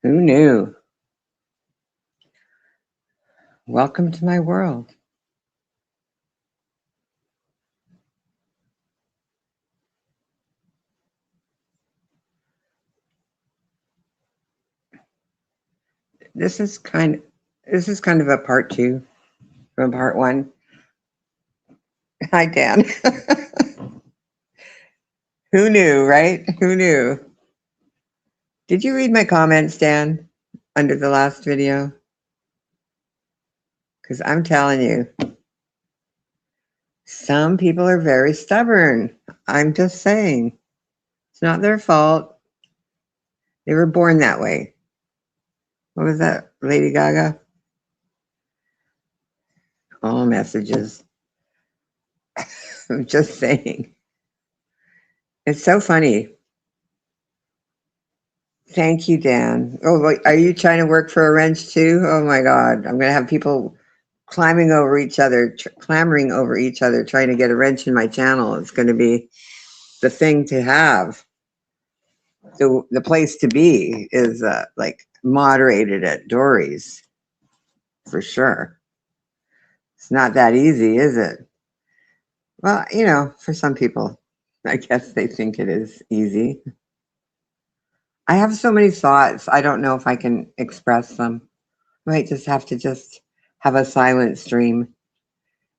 Who knew? Welcome to my world. This is kind this is kind of a part two from part one. Hi Dan. Who knew, right? Who knew? Did you read my comments, Dan, under the last video? Because I'm telling you, some people are very stubborn. I'm just saying. It's not their fault. They were born that way. What was that, Lady Gaga? All messages. I'm just saying. It's so funny. Thank you, Dan. Oh, wait, are you trying to work for a wrench too? Oh my God. I'm going to have people climbing over each other, clamoring over each other, trying to get a wrench in my channel. It's going to be the thing to have. So the place to be is like moderated at Dory's for sure. It's not that easy, is it? Well, for some people, I guess they think it is easy. I have so many thoughts. I don't know if I can express them. I might just have to just have a silent stream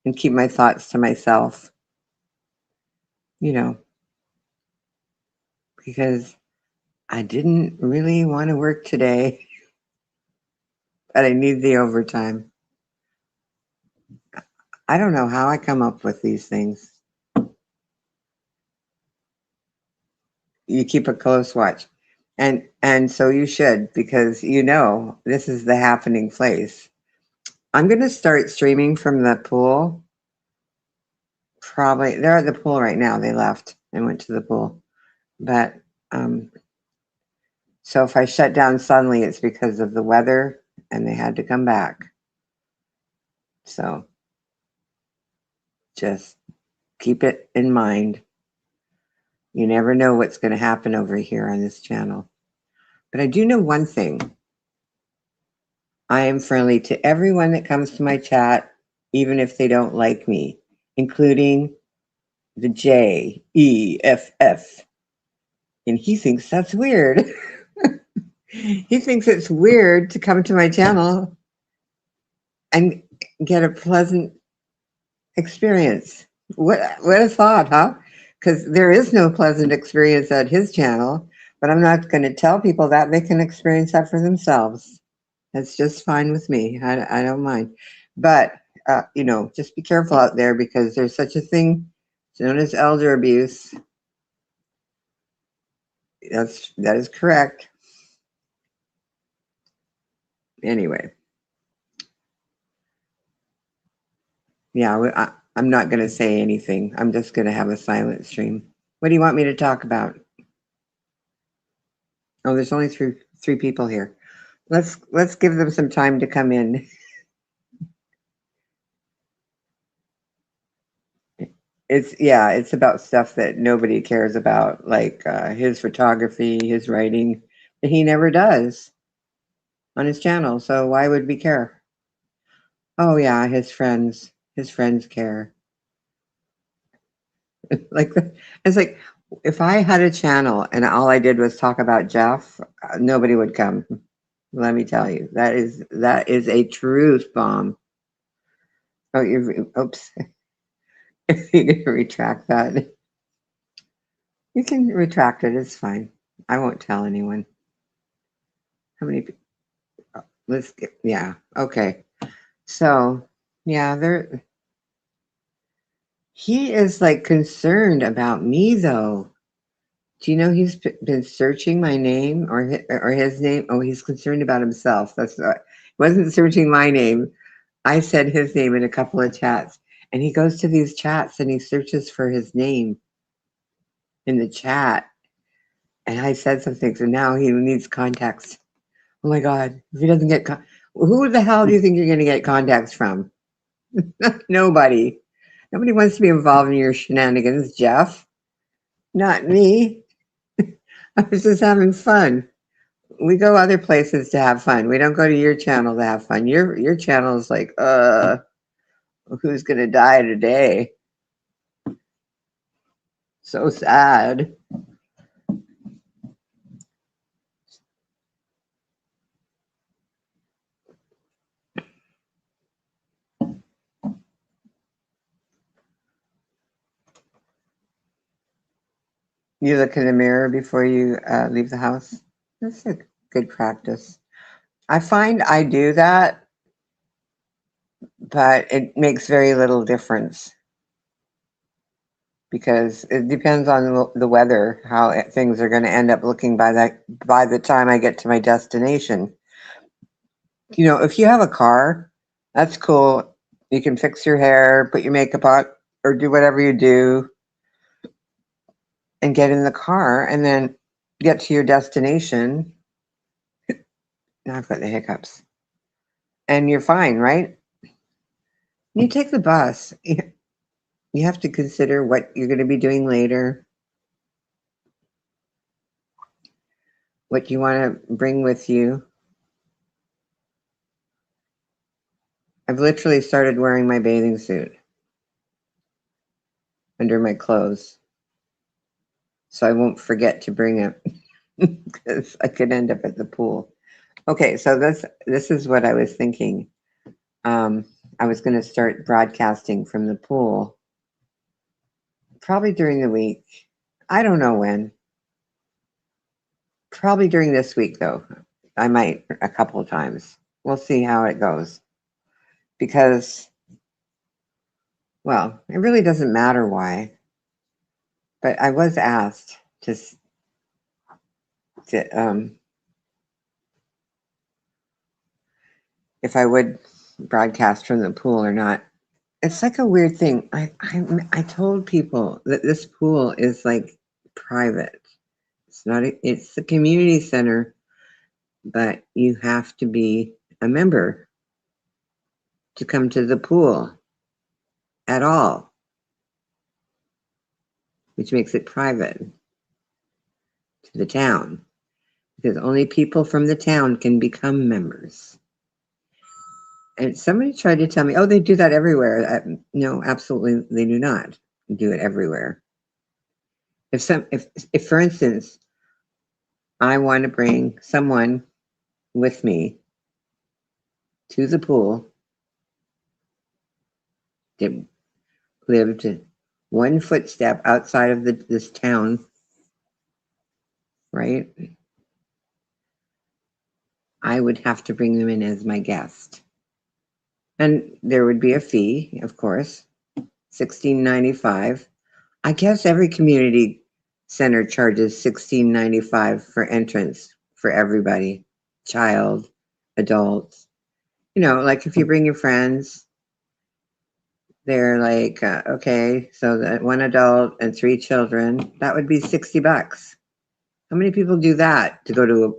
and keep my thoughts to myself, because I didn't really want to work today, but I need the overtime. I don't know how I come up with these things. You keep a close watch. And so you should, because this is the happening place. I'm going to start streaming from the pool. Probably they're at the pool right now. They left and went to the pool. But so if I shut down suddenly, it's because of the weather and they had to come back. So just keep it in mind. You never know what's going to happen over here on this channel. But I do know one thing. I am friendly to everyone that comes to my chat, even if they don't like me, including the JEFF. And he thinks that's weird. He thinks it's weird to come to my channel and get a pleasant experience. What a thought, huh? Because there is no pleasant experience at his channel, but I'm not going to tell people that. They can experience that for themselves. That's just fine with me. I don't mind. But, just be careful out there because there's such a thing known as elder abuse. That is correct. Anyway. Yeah, I'm not going to say anything. I'm just going to have a silent stream. What do you want me to talk about? Oh, there's only three people here. Let's give them some time to come in. It's about stuff that nobody cares about, like his photography, his writing, that he never does on his channel. So why would we care? Oh yeah, his friends care. Like it's like if I had a channel and all I did was talk about Jeff, nobody would come. Let me tell you, that is a truth bomb. Oh, oops. You can retract that. You can retract it. It's fine. I won't tell anyone. How many people? Let's get, yeah. Okay. So, yeah, he is like concerned about me though. Do you know he's been searching my name or his name? Oh, he's concerned about himself. That's not, he wasn't searching my name. I said his name in a couple of chats, and he goes to these chats and he searches for his name in the chat. And I said something, so now he needs contacts. Oh my God! If he doesn't get, who the hell do you think you're going to get contacts from? Nobody. Nobody wants to be involved in your shenanigans, Jeff. Not me. I was just having fun. We go other places to have fun. We don't go to your channel to have fun. Your channel is like, who's gonna die today? So sad. You look in the mirror before you leave the house. That's a good practice. I find I do that, but it makes very little difference because it depends on the weather, how things are going to end up looking by the time I get to my destination. You know, if you have a car, that's cool. You can fix your hair, put your makeup on, or do whatever you do, and get in the car, and then get to your destination. Now I've got the hiccups, and you're fine, right? You take the bus. You have to consider what you're going to be doing later, what you want to bring with you. I've literally started wearing my bathing suit under my clothes, so I won't forget to bring it because I could end up at the pool. Okay, so this is what I was thinking. I was going to start broadcasting from the pool probably during the week. I don't know when. Probably during this week, though. I might a couple of times. We'll see how it goes. Because, well, it really doesn't matter why. But I was asked to if I would broadcast from the pool or not. It's like a weird thing. I told people that this pool is like private. It's not. It's the community center, but you have to be a member to come to the pool at all, which makes it private to the town because only people from the town can become members. And somebody tried to tell me, oh, they do that everywhere. No, absolutely, they do not do it everywhere. If for instance, I want to bring someone with me to the pool that lived one footstep outside of this town, right? I would have to bring them in as my guest. And there would be a fee, of course, $16.95. I guess every community center charges $16.95 for entrance for everybody, child, adults. You know, like if you bring your friends, they're like, okay, so that one adult and 3 children, that would be $60. How many people do that to go to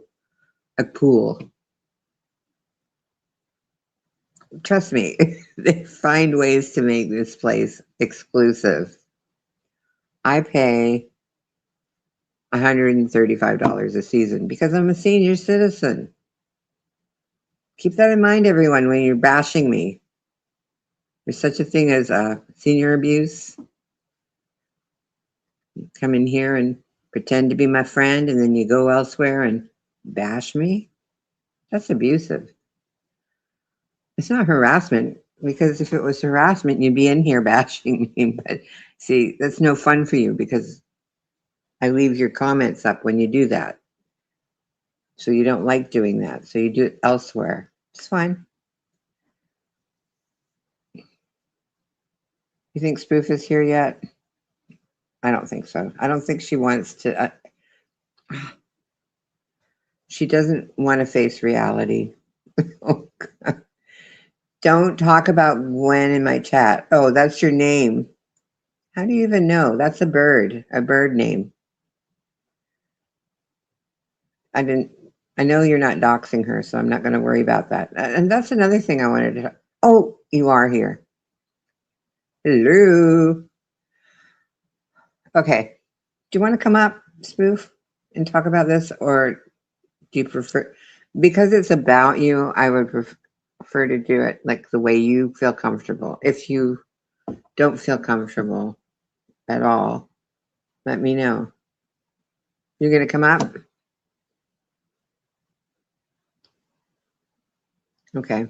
a pool? Trust me, they find ways to make this place exclusive. I pay $135 a season because I'm a senior citizen. Keep that in mind, everyone, when you're bashing me. There's such a thing as senior abuse. You come in here and pretend to be my friend, and then you go elsewhere and bash me. That's abusive. It's not harassment, because if it was harassment, you'd be in here bashing me. But see, that's no fun for you because I leave your comments up when you do that. So you don't like doing that. So you do it elsewhere. It's fine. You think Spoof is here yet? I don't think so. I don't think she wants to. She doesn't want to face reality. Oh, God. Don't talk about Gwen in my chat. Oh, that's your name. How do you even know? That's a bird name. I didn't. I know you're not doxing her, so I'm not going to worry about that. And that's another thing I wanted to. Oh, you are here. Hello. Okay. Do you want to come up, Spoof, and talk about this, or Do you prefer, because it's about you, I would prefer to do it like the way you feel comfortable. If you don't feel comfortable at all, let me know. You're going to come up? Okay.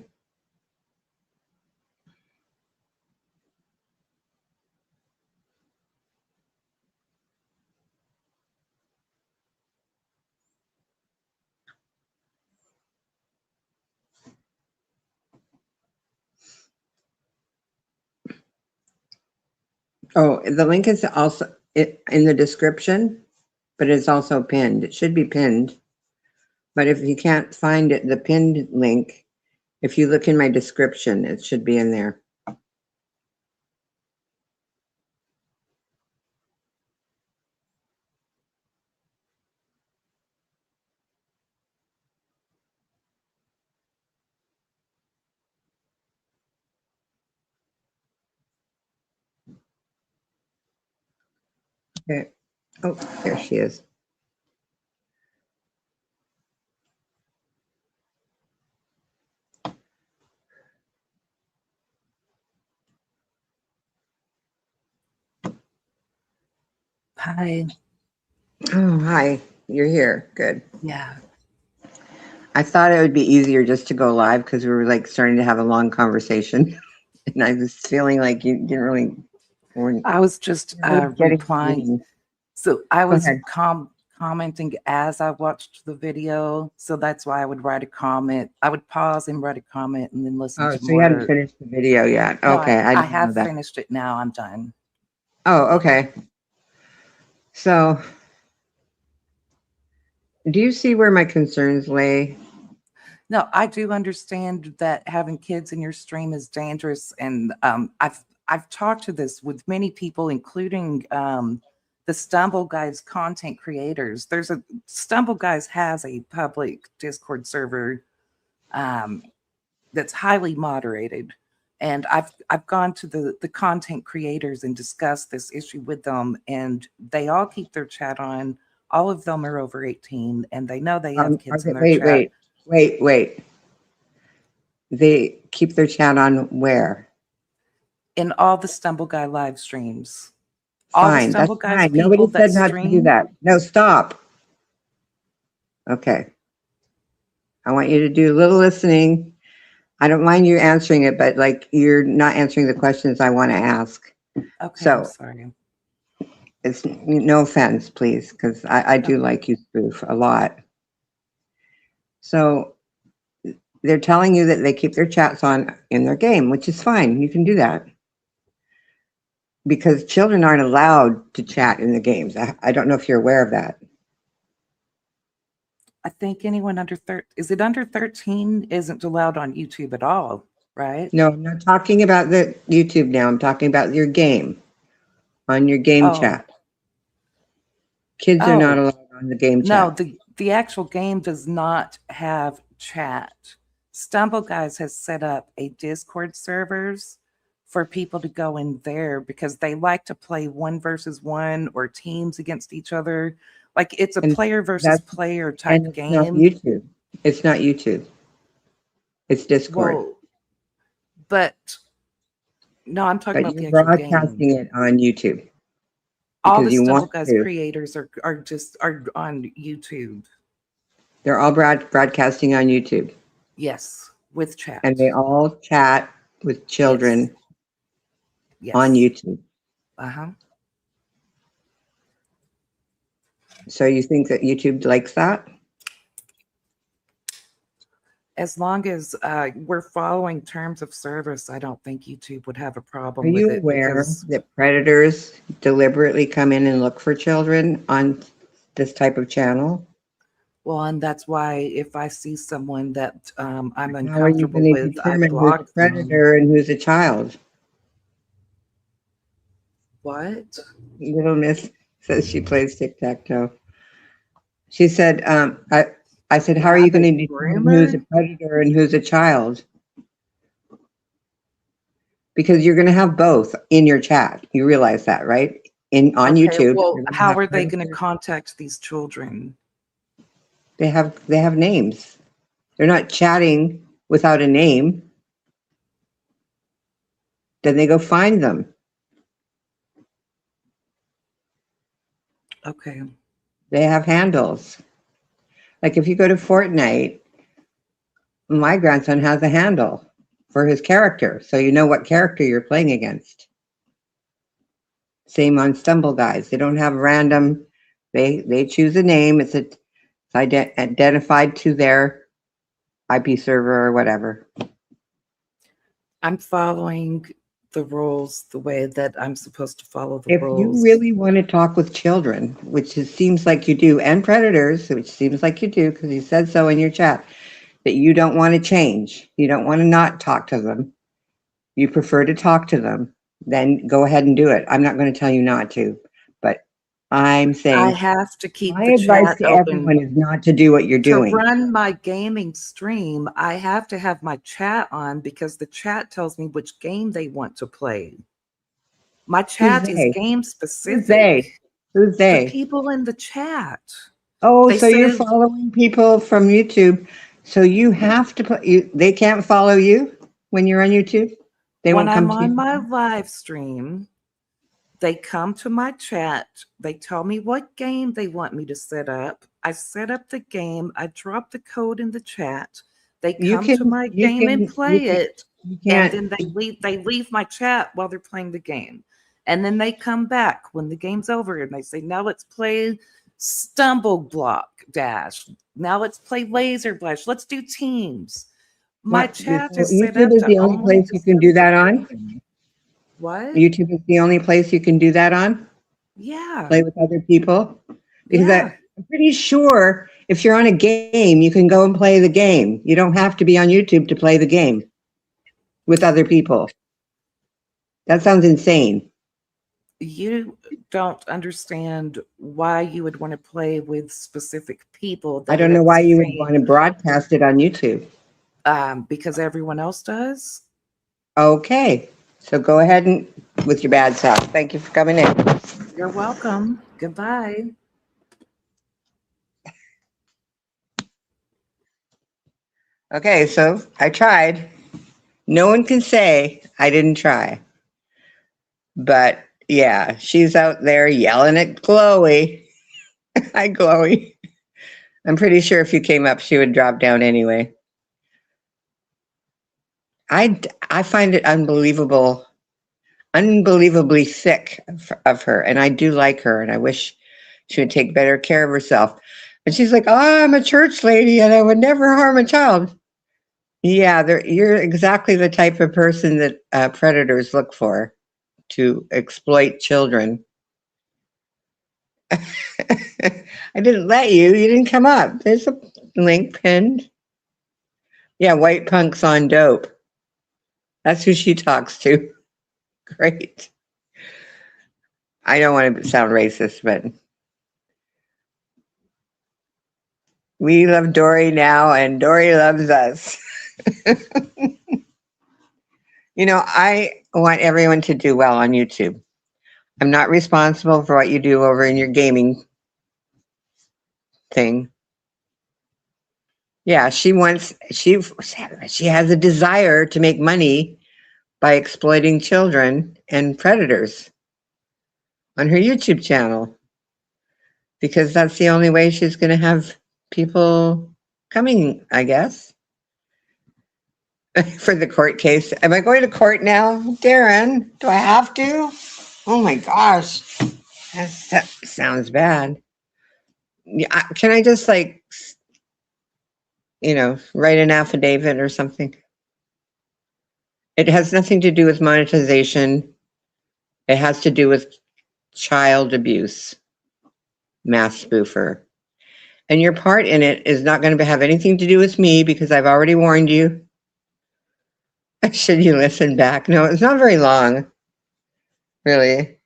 Oh, the link is also in the description, but it's also pinned. It should be pinned. But if you can't find it, the pinned link, if you look in my description, it should be in there. Okay. Oh, there she is. Hi. Oh, hi. You're here. Good. Yeah. I thought it would be easier just to go live because we were like starting to have a long conversation. And I was feeling like you didn't really weren't I was just getting replying. So I was ahead. commenting as I watched the video. So that's why I would write a comment. I would pause and write a comment and then listen Oh, to so you hadn't more. finished the video yet. No, Okay, I I didn't know have that. finished it now. I'm done. Oh, okay. So do you see where my concerns lay? No, I do understand that having kids in your stream is dangerous. And I've talked to this with many people, including the Stumble Guys content creators. Stumble Guys has a public Discord server that's highly moderated. And I've gone to the content creators and discussed this issue with them, and they all keep their chat on. All of them are over 18, and they know they have kids Okay, in their chat. wait. They keep their chat on where? In all the Stumble Guy live streams. All the Fine, that's Stumble Guys fine. Nobody people that said not to do stream. that. No, stop. Okay. I want you to do a little listening. I don't mind you answering it, but like you're not answering the questions I want to ask. Okay, I'm So sorry. it's no offense, please, because I do like you, Spoof, a lot. So they're telling you that they keep their chats on in their game, which is fine. You can do that. Because children aren't allowed to chat in the games. I don't know if you're aware of that. I think anyone under 13, is it under 13 isn't allowed on YouTube at all, right? No, I'm not talking about the YouTube now. I'm talking about your game, on your game Oh, chat. Kids are not oh, allowed on the game no, chat. the actual game does not have chat. Stumble Guys has set up a Discord servers for people to go in there because they like to play 1 versus 1 or teams against each other. Like it's a And player versus that's player and type it's not game. YouTube. It's not YouTube. It's Discord. Whoa. But no, I'm talking But about you're the actual game. broadcasting it on YouTube All the because you Stumble want Guys to. creators are on YouTube. They're all broadcasting on YouTube. Yes, with And chat. they all chat with Yes. children on Yes. YouTube. Uh-huh. So you think that YouTube likes that? As long as we're following terms of service, I don't think YouTube would have a Are problem with you it aware because, that predators deliberately come in and look for children on this type of channel? well, and that's why if I see someone that I'm How are you uncomfortable going to with, I determine who's a block them. predator and who's a child? What? Little Miss says she plays tic-tac-toe. She said, I said, how are you going Rabbit to determine who's a groomer? predator and who's a child? Because you're going to have both in your chat. You realize that, right? On Okay, YouTube, well, you're going to how have are they going to predators. contact these children? They have names. They're not chatting without a name. Then they go find them. Okay. They have handles. Like if you go to Fortnite, my grandson has a handle for his character, so you know what character you're playing against. Same on Stumble Guys. They don't have random. They choose a name. It's identified to their IP server or whatever. I'm following the rules the way that I'm supposed to follow the If you rules. really want to talk with children, which it seems like you do, and predators, which seems like you do, because you said so in your chat, that you don't want to change, you don't want to not talk to them, you prefer to talk to them, then go ahead and do it. I'm not going to tell you not to, but I'm I saying have to keep my the advice chat to open. everyone is not to do what you're To doing. run my gaming stream, I have to have my chat on because the chat tells me which game they want to play. My Who's chat is they? game Who's specific. they? Who's The they? people in the chat. Oh, They so you're say following people from YouTube. So you have to put you, they can't follow you when you're on YouTube? They when won't come I'm to on you? my live stream, they come to my chat. They tell me what game they want me to set up. I set up the game. I drop the code in the chat. They You come to can, my you game and can, you play can, it. you And can't, then they leave my chat while they're playing the game. And then they come back when the game's over and they say, now let's play Stumble Block Dash. Now let's play Laser Blast. Let's do teams. My what, chat so is set YouTube up is to the only only place you can discuss do the that on? game. What? YouTube is the only place you can do that on? Yeah. Play with other people? Because Yeah. I'm pretty sure if you're on a game, you can go and play the game. You don't have to be on YouTube to play the game with other people. That sounds insane. You don't understand why you would want to play with specific people I that are don't know at the why you would want same to broadcast it on YouTube. because everyone else does. Okay, so go ahead and with your bad self. Thank you for coming in. You're welcome. Goodbye. Okay, so I tried. No one can say I didn't try. But yeah, she's out there yelling at Chloe. Hi, Chloe. I'm pretty sure if you came up, she would drop down anyway. I find it unbelievably sick of her, and I do like her, and I wish she would take better care of herself. And she's like, "Oh, I'm a church lady, and I would never harm a child." Yeah, you're exactly the type of person that predators look for to exploit children. I didn't let you. You didn't come up. There's a link pinned. Yeah, white punks on dope. That's who she talks to. Great. I don't want to sound racist, but we love Dory now, and Dory loves us. I want everyone to do well on YouTube. I'm not responsible for what you do over in your gaming thing. Yeah, she has a desire to make money by exploiting children and predators on her YouTube channel, because that's the only way she's going to have people coming, I guess, for the court case. Am I going to court now, Darren? Do I have to? Oh my gosh, that sounds bad. Yeah, can I just write an affidavit or something? It has nothing to do with monetization. It has to do with child abuse, mass spoofer. And your part in it is not going to have anything to do with me, because I've already warned you. Should you listen back? No, it's not very long, really.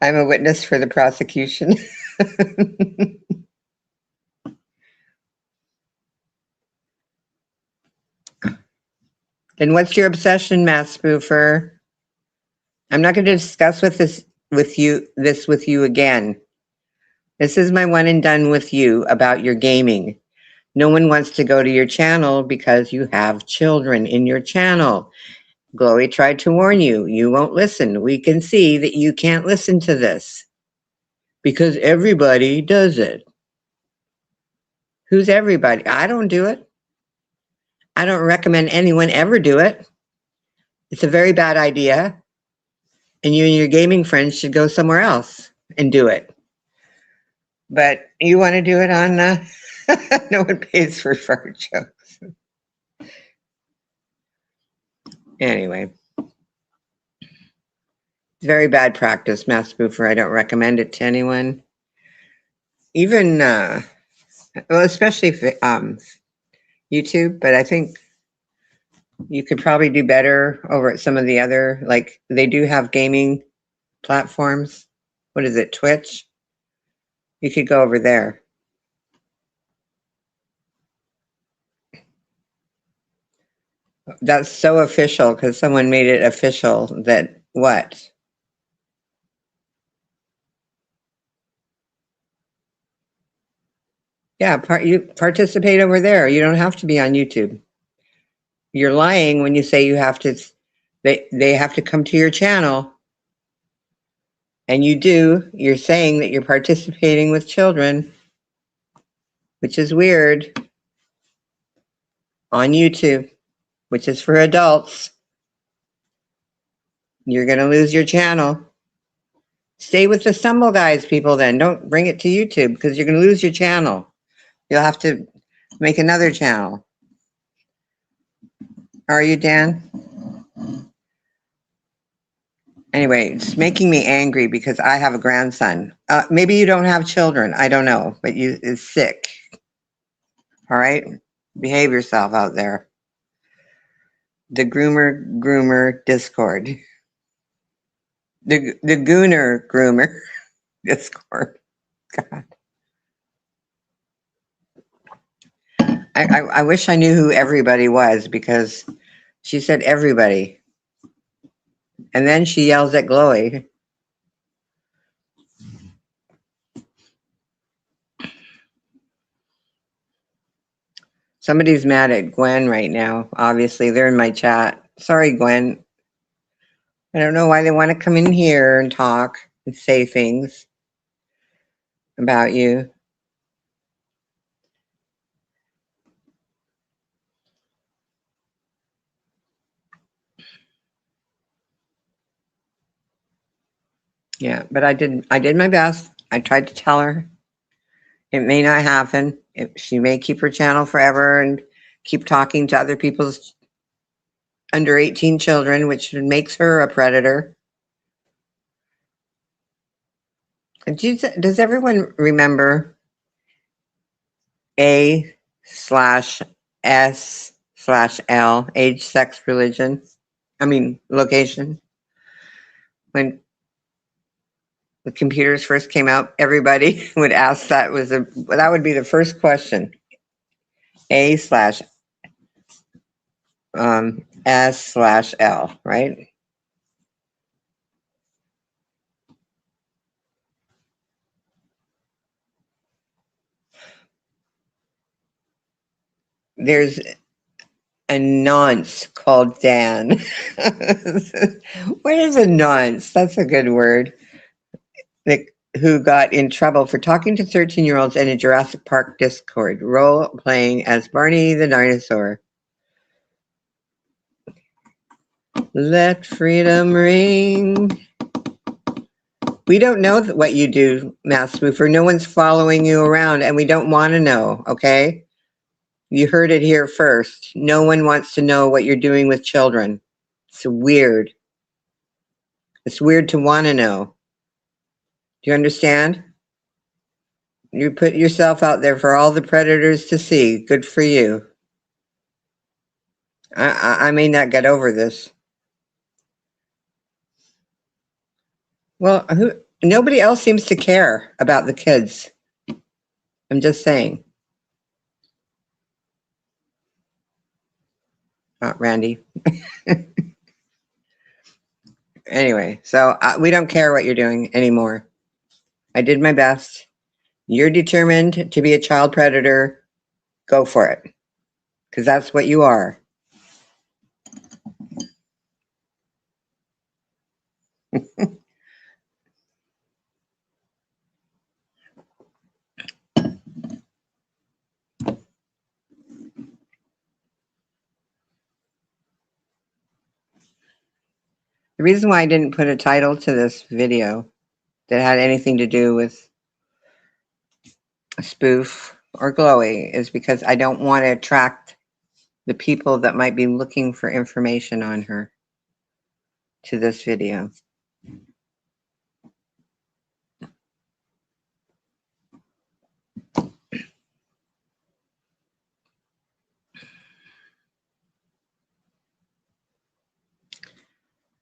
I'm a witness for the prosecution. Then what's your obsession, mass spoofer? I'm not going to discuss with you again. This is my one and done with you about your gaming. No one wants to go to your channel because you have children in your channel. Chloe tried to warn you. You won't listen. We can see that you can't listen to this because everybody does it. Who's everybody? I don't do it. I don't recommend anyone ever do it. It's a very bad idea. And you and your gaming friends should go somewhere else and do it. But you want to do it on, no one pays for fart jokes. Anyway. It's very bad practice, Mass Spoofer. I don't recommend it to anyone. Even, well, especially if, YouTube, but I think you could probably do better over at some of the other, like they do have gaming platforms. What is it, Twitch? You could go over there. That's so official because someone made it official that what? Yeah, you participate over there. You don't have to be on YouTube. You're lying when you say you have to, they have to come to your channel. And you do, you're saying that you're participating with children, which is weird, on YouTube, which is for adults. You're going to lose your channel. Stay with the Stumble Guys people then. Don't bring it to YouTube because you're going to lose your channel. You'll have to make another channel. Are you, Dan? Anyway, it's making me angry because I have a grandson. Maybe you don't have children. I don't know, but you is sick. All right? Behave yourself out there. The groomer Discord. The Gooner groomer Discord. God. I wish I knew who everybody was because she said everybody. And then she yells at Chloe. Somebody's mad at Gwen right now. Obviously, they're in my chat. Sorry, Gwen. I don't know why they want to come in here and talk and say things about you. Yeah, but I did my best. I tried to tell her it may not happen. She may keep her channel forever and keep talking to other people's under 18 children, which makes her a predator. And does everyone remember A/S/L, age, sex, religion? I mean, location. When the computers first came out, everybody would ask that would be the first question. A/S/L, right? There's a nonce called Dan. What is a nonce? That's a good word. Who got in trouble for talking to 13-year-olds in a Jurassic Park Discord, role-playing as Barney the dinosaur. Let freedom ring. We don't know what you do, Mass Spoofer. No one's following you around, and we don't want to know, okay? You heard it here first. No one wants to know what you're doing with children. It's weird. It's weird to want to know. Do you understand? You put yourself out there for all the predators to see. Good for you. I may not get over this. Well, nobody else seems to care about the kids. I'm just saying. Randy. Anyway, so we don't care what you're doing anymore. I did my best. You're determined to be a child predator. Go for it. Because that's what you are. The reason why I didn't put a title to this video that had anything to do with a spoof or glowy is because I don't want to attract the people that might be looking for information on her to this video.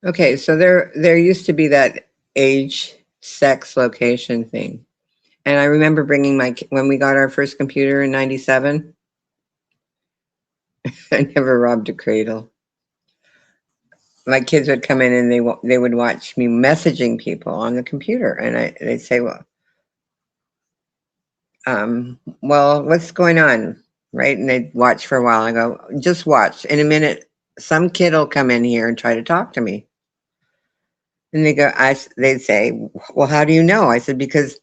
Okay, so there used to be that age, sex, location thing. And I remember bringing when we got our first computer in 97, I never robbed a cradle. My kids would come in and they would watch me messaging people on the computer, and they'd say, well, what's going on, right? And they'd watch for a while. I go, just watch. In a minute, some kid will come in here and try to talk to me. And they'd say, well, how do you know? I said, because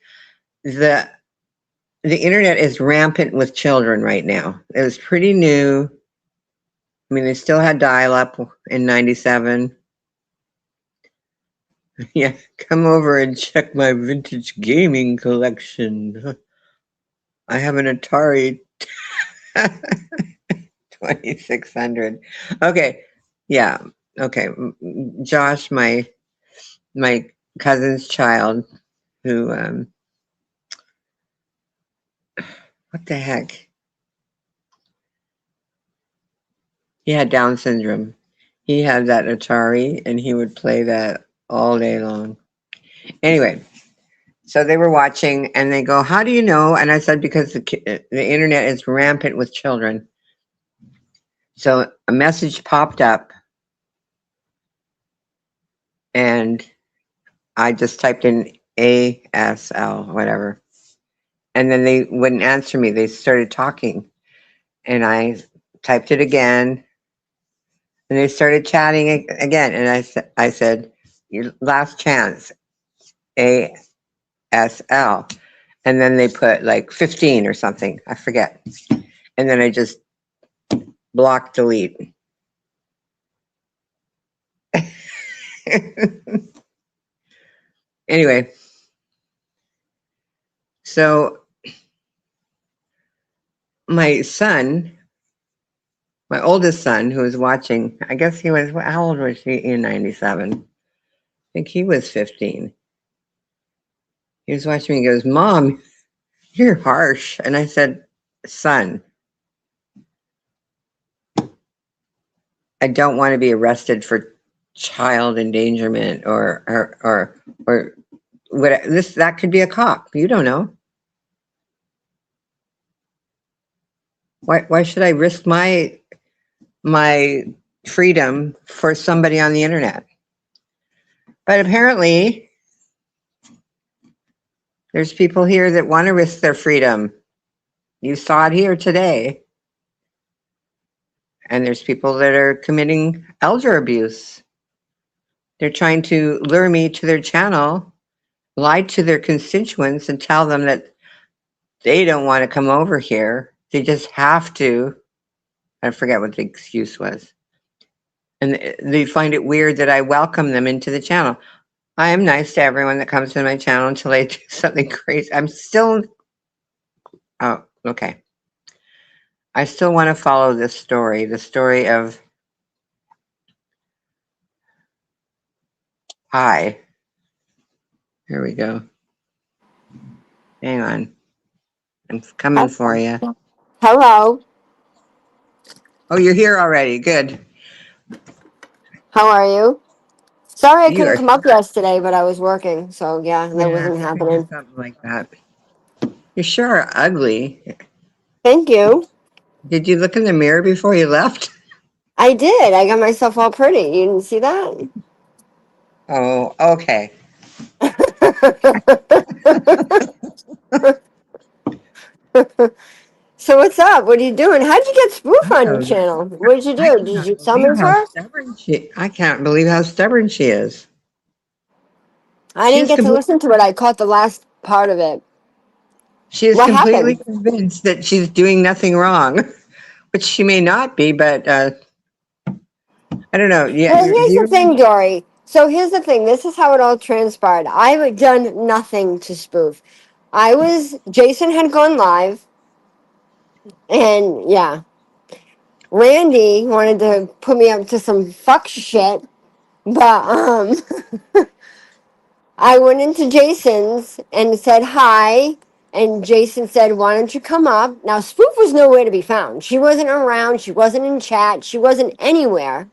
the internet is rampant with children right now. It was pretty new. I mean, they still had dial-up in 97. Yeah, come over and check my vintage gaming collection. I have an Atari 2600. Okay, yeah, okay. Josh, my cousin's child, who, what the heck? He had Down syndrome. He had that Atari, and he would play that all day long. Anyway, so they were watching, and they go, how do you know? And I said, because the internet is rampant with children. So a message popped up, and I just typed in ASL, whatever. And then they wouldn't answer me. They started talking. And I typed it again. And they started chatting again. And I said, your last chance, ASL. And then they put like 15 or something. I forget. And then I just block, delete. Anyway, so my son, my oldest son, who was watching, I guess he was, how old was he in 97? I think he was 15. He was watching me, he goes, Mom, you're harsh. And I said, son, I don't want to be arrested for child endangerment or what, that could be a cop. You don't know. Why should I risk my freedom for somebody on the internet? But apparently there's people here that want to risk their freedom. You saw it here today. And there's people that are committing elder abuse. They're trying to lure me to their channel, lie to their constituents, and tell them that they don't want to come over here. They just have to. I forget what the excuse was. And they find it weird that I welcome them into the channel. I am nice to everyone that comes to my channel until they do something crazy. I'm still, oh, okay. I still want to follow this story, the story of Hi. Here we go. Hang on. I'm coming for you. Hello. Oh, you're here already. Good. How are you? Sorry I You couldn't are, come up yesterday, but I was working, so yeah, that yeah, wasn't happening. something like that. You sure are ugly. Thank you. Did you look in the mirror before you left? I did. I got myself all pretty. You didn't see that? Oh, okay. So what's up? What are you doing? How'd you get Spoof on your Oh, channel? What did you I do? Did cannot you believe summon how her? stubborn I can't believe how stubborn she is. I She didn't is get to completely, listen to it. I caught the last part of it. she is What completely happened? convinced that she's doing nothing wrong, which she may not be, but I don't know. Yeah, Well, do here's the you? thing, Dory. So here's the thing. This is how it all transpired. I've done nothing to spoof. Jason had gone live, and yeah, Randy wanted to put me up to some fuck shit, but I went into Jason's and said hi, and Jason said, "Why don't you come up?" Now, Spoof was nowhere to be found. She wasn't around. She wasn't in chat. She wasn't anywhere.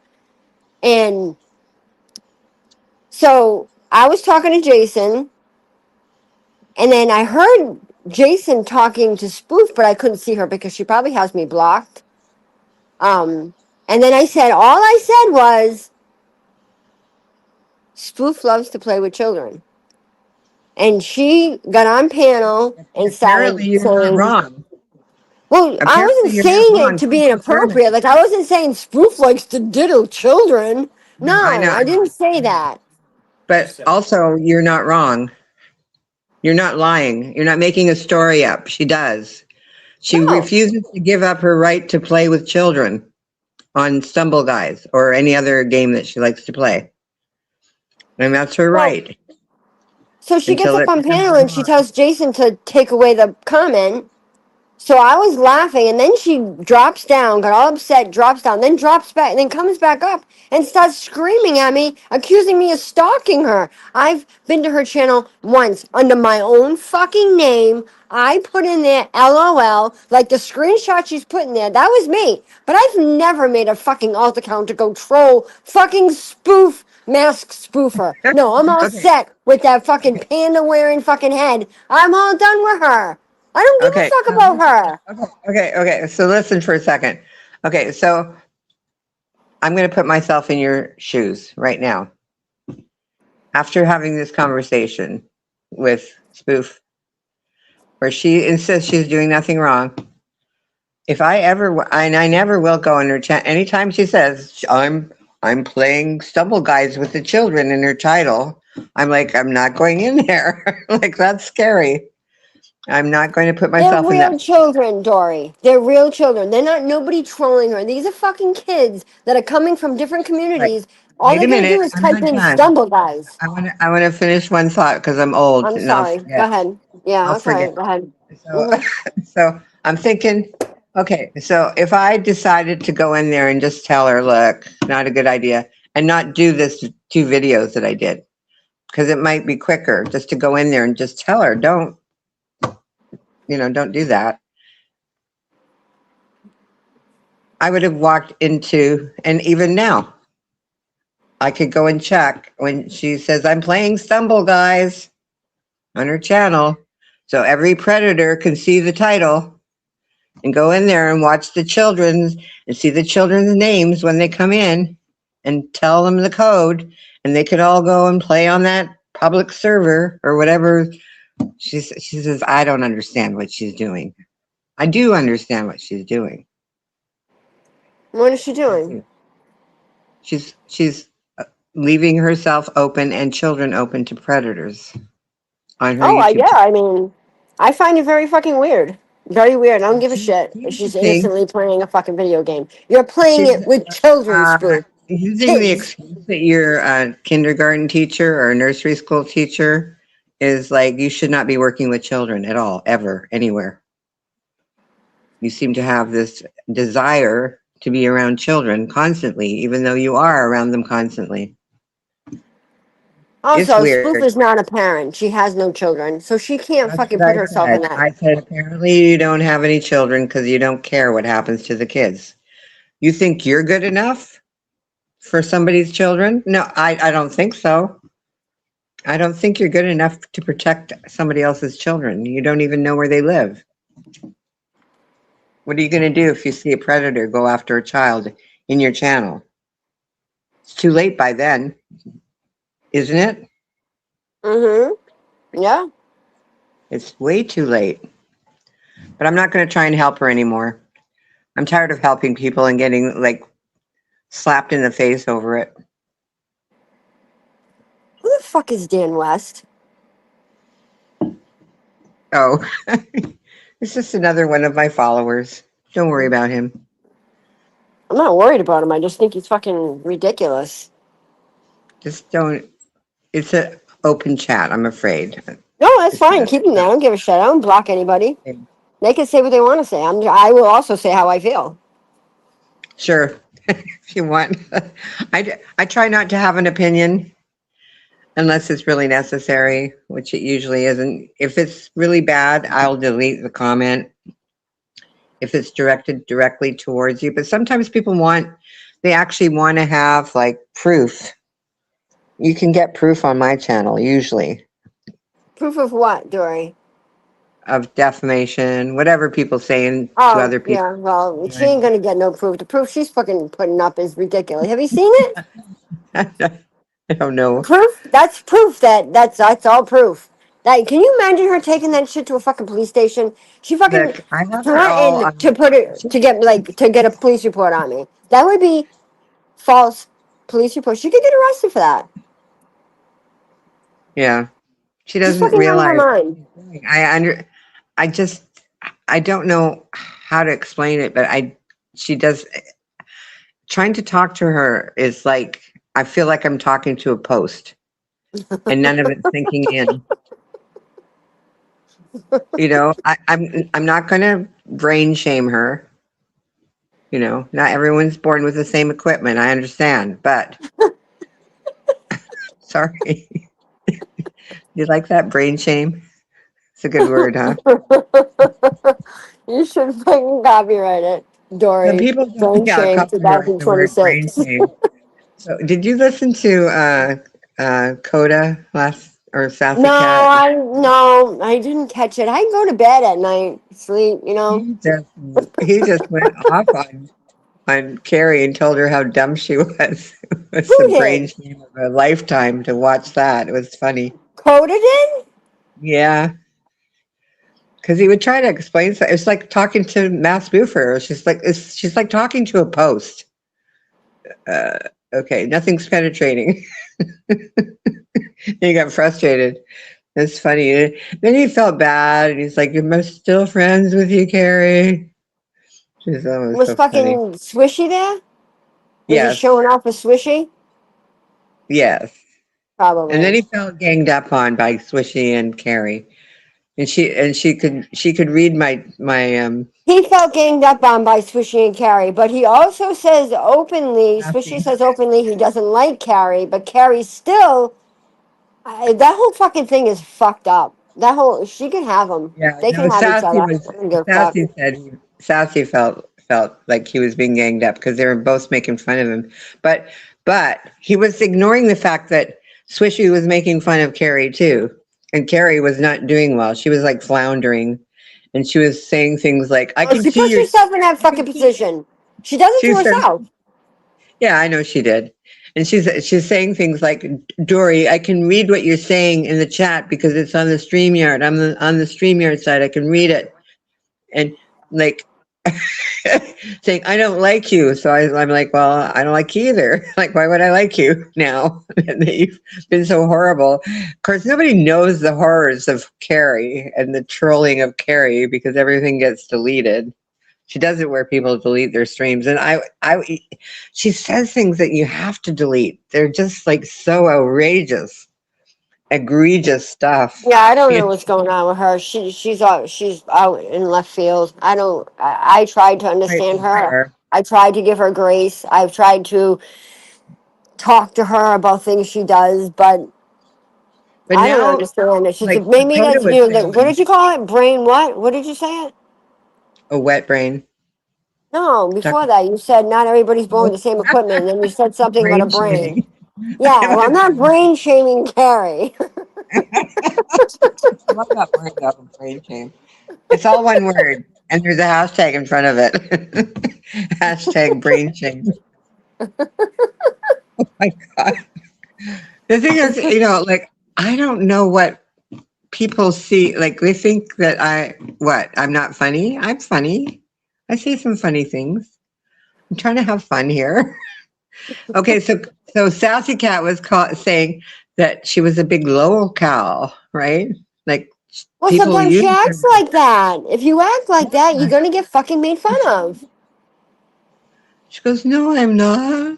And so I was talking to Jason, and then I heard Jason talking to Spoof, but I couldn't see her because she probably has me blocked. And then all I said was, Spoof loves to play with children. And she got on panel and Apparently, started you're not saying, wrong. well, I Apparently, wasn't you're not saying it wrong. to be She's determined. inappropriate. Like, I wasn't saying Spoof likes to diddle children. No, I No, know, I didn't say that. but also you're not wrong. You're not lying. You're not making a story up. She does. She No. refuses to give up her right to play with children on Stumble Guys or any other game that she likes to play. And that's her Well, right so she gets until up it on becomes panel and she wrong. tells Jason to take away the comment. So I was laughing, and then she drops down, got all upset, drops down, then drops back, and then comes back up and starts screaming at me, accusing me of stalking her. I've been to her channel once under my own fucking name. I put in there LOL, like the screenshot she's putting there. That was me. But I've never made a fucking alt account to go troll fucking spoof mask spoofer. No, I'm all Okay. set with that fucking panda wearing fucking head. I'm all done with her. I don't give a Okay. fuck So about her. okay. So listen for a second. Okay. So I'm going to put myself in your shoes right now. After having this conversation with Spoof, where she insists she's doing nothing wrong, if I ever, and I never will go in her chat, anytime she says, I'm playing Stumble Guys with the children in her title, I'm like, I'm not going in there. Like, that's scary. I'm not going to put They're myself in real that. children, Dory. They're real children. They're not nobody trolling her. These are fucking kids that are coming from different Right. communities. All Wait they a gotta do minute. is I'm type not in done. stumble guys. I want to finish one thought because I'm old I'm and I'll sorry. Go forget. ahead. Yeah, I'll okay, forget. go ahead. So, Mhm. so I'm thinking, okay, so if I decided to go in there and just tell her, look, not a good idea, and not do this 2 videos that I did, because it might be quicker just to go in there and just tell her, don't do that. I would have walked into, and even now, I could go and check when she says, I'm playing Stumble Guys on her channel. So every predator can see the title and go in there and watch the children's and see the children's names when they come in and tell them the code, and they could all go and play on that public server or whatever. She says, I don't understand what she's doing. I do understand what she's doing. What is she I doing? do. She's leaving herself open and children open to predators on her Oh, YouTube yeah, channel. I mean, I find it very fucking weird. Very weird. I don't give a She's shit if seems to she's think innocently playing a fucking video game. You're playing she's it with children, Spoof. using the Kids. excuse that you're a kindergarten teacher or a nursery school teacher is like you should not be working with children at all, ever, anywhere. You seem to have this desire to be around children constantly, even though you are around them constantly. It's Also, Spoof weird. is not a parent. She has no children, so she can't That's fucking what put I herself in said. that. I said, apparently you don't have any children because you don't care what happens to the kids. You think you're good enough for somebody's children? No, I don't think so. I don't think you're good enough to protect somebody else's children. You don't even know where they live. What are you going to do if you see a predator go after a child in your channel? It's too late by then, isn't it? Mm-hmm. Yeah. It's way too late. but I'm not going to try and help her anymore. I'm tired of helping people and getting like slapped in the face over it. Who the fuck is Dan West? Oh, it's just another one of my followers. Don't worry about him. I'm not worried about him. I just think he's fucking ridiculous. Just don't. It's an open chat, I'm afraid. No, that's fine. Keep him there. I don't give a shit. I don't block anybody. Okay. They can say what they want to say. I will also say how I feel. Sure, if you want. I try not to have an opinion unless it's really necessary, which it usually isn't. If it's really bad, I'll delete the comment if it's directed directly towards you. But sometimes people they actually want to have like proof. You can get proof on my channel, usually, Proof of what, Dory? of defamation, whatever people saying to Oh, other people. yeah. Well, she ain't gonna get no proof. The proof she's fucking putting up is ridiculous. Have you seen it? I don't know. Proof? That's proof. That's all proof. Like, can you imagine her taking that shit to a fucking police station? She fucking Look, I have her all. threatened to put it to get a police report on me. That would be false police report. She could get arrested for that. Yeah, she She's doesn't fucking out of her realize. mind. I don't know how to explain it, but she does. Trying to talk to her is like, I feel like I'm talking to a post and none of it's sinking in. I'm not going to brain shame her. Not everyone's born with the same equipment. I understand, but sorry. You like that, brain shame? It's a good word, huh? You should fucking copyright it, Dory. Some people Brain shame copyright the word brain 2026. shame. So, did you listen to Coda or Sassy No, Cat? I didn't catch it. I go to bed at night, sleep. He just went off on Carrie and told her how dumb she was. It was Who the brain did? shame of a lifetime to watch that. It was funny. Coda did? Yeah. Because he would try to explain. It's like talking to Mass Buffer. She's like talking to a post. Okay, nothing's penetrating. He got frustrated. It's funny. Then he felt bad, and he's like, "Am I still friends with you, Carrie?" She's always Was so fucking funny. Swishy there? Was Yes, he showing off a Swishy? yes. Probably. And then he felt ganged up on by Swishy and Carrie, and she could read my He felt ganged up on by Swishy and Carrie, but he also says openly, Swishy says openly he doesn't like Carrie, but Carrie still, that whole fucking thing is fucked up. She can have him. Yeah. They No, can have each other. I don't give a fuck. Sassy felt like he was being ganged up because they were both making fun of him, but he was ignoring the fact that Swishy was making fun of Carrie too, and Carrie was not doing well. She was like floundering, and she was saying things like, "I can She see puts your." herself in that fucking position. She does it She to said, herself. "Yeah, I know she did," and she's saying things like, "Dory, I can read what you're saying in the chat because it's on the StreamYard. I'm on the StreamYard side. I can read it," and like. Saying I don't like you, so I'm like, well, I don't like you either. Like, why would I like you now that you've been so horrible? Of course, nobody knows the horrors of Carrie and the trolling of Carrie because everything gets deleted. She does it where people delete their streams, and she says things that you have to delete. They're just like so outrageous, egregious stuff. Yeah, I don't know what's going on with her. She's out in left field. I tried to understand her. I tried to give her grace. I've tried to talk to her about things she does, but I don't now, understand it. like Maybe Dakota that's was what saying, did you call it? Brain what? What did you say it? a wet brain. No, before that you said not everybody's born with the same equipment, and then you said something about a Brain brain. shaming. Yeah, well, I'm not brain shaming Carrie. I love that word though, brain shame. It's all one word, and there's a hashtag in front of it. Hashtag brain shame. Oh my God. The thing is, like, I don't know what people see, like, they think that I'm not funny. I'm funny. I say some funny things. I'm trying to have fun here. Okay, so Sassy Cat was saying that she was a big Lowell cow, right? Like Well, people sometimes she use acts like that. If you act like that, you're gonna get fucking made fun of. She goes, "No, I'm not."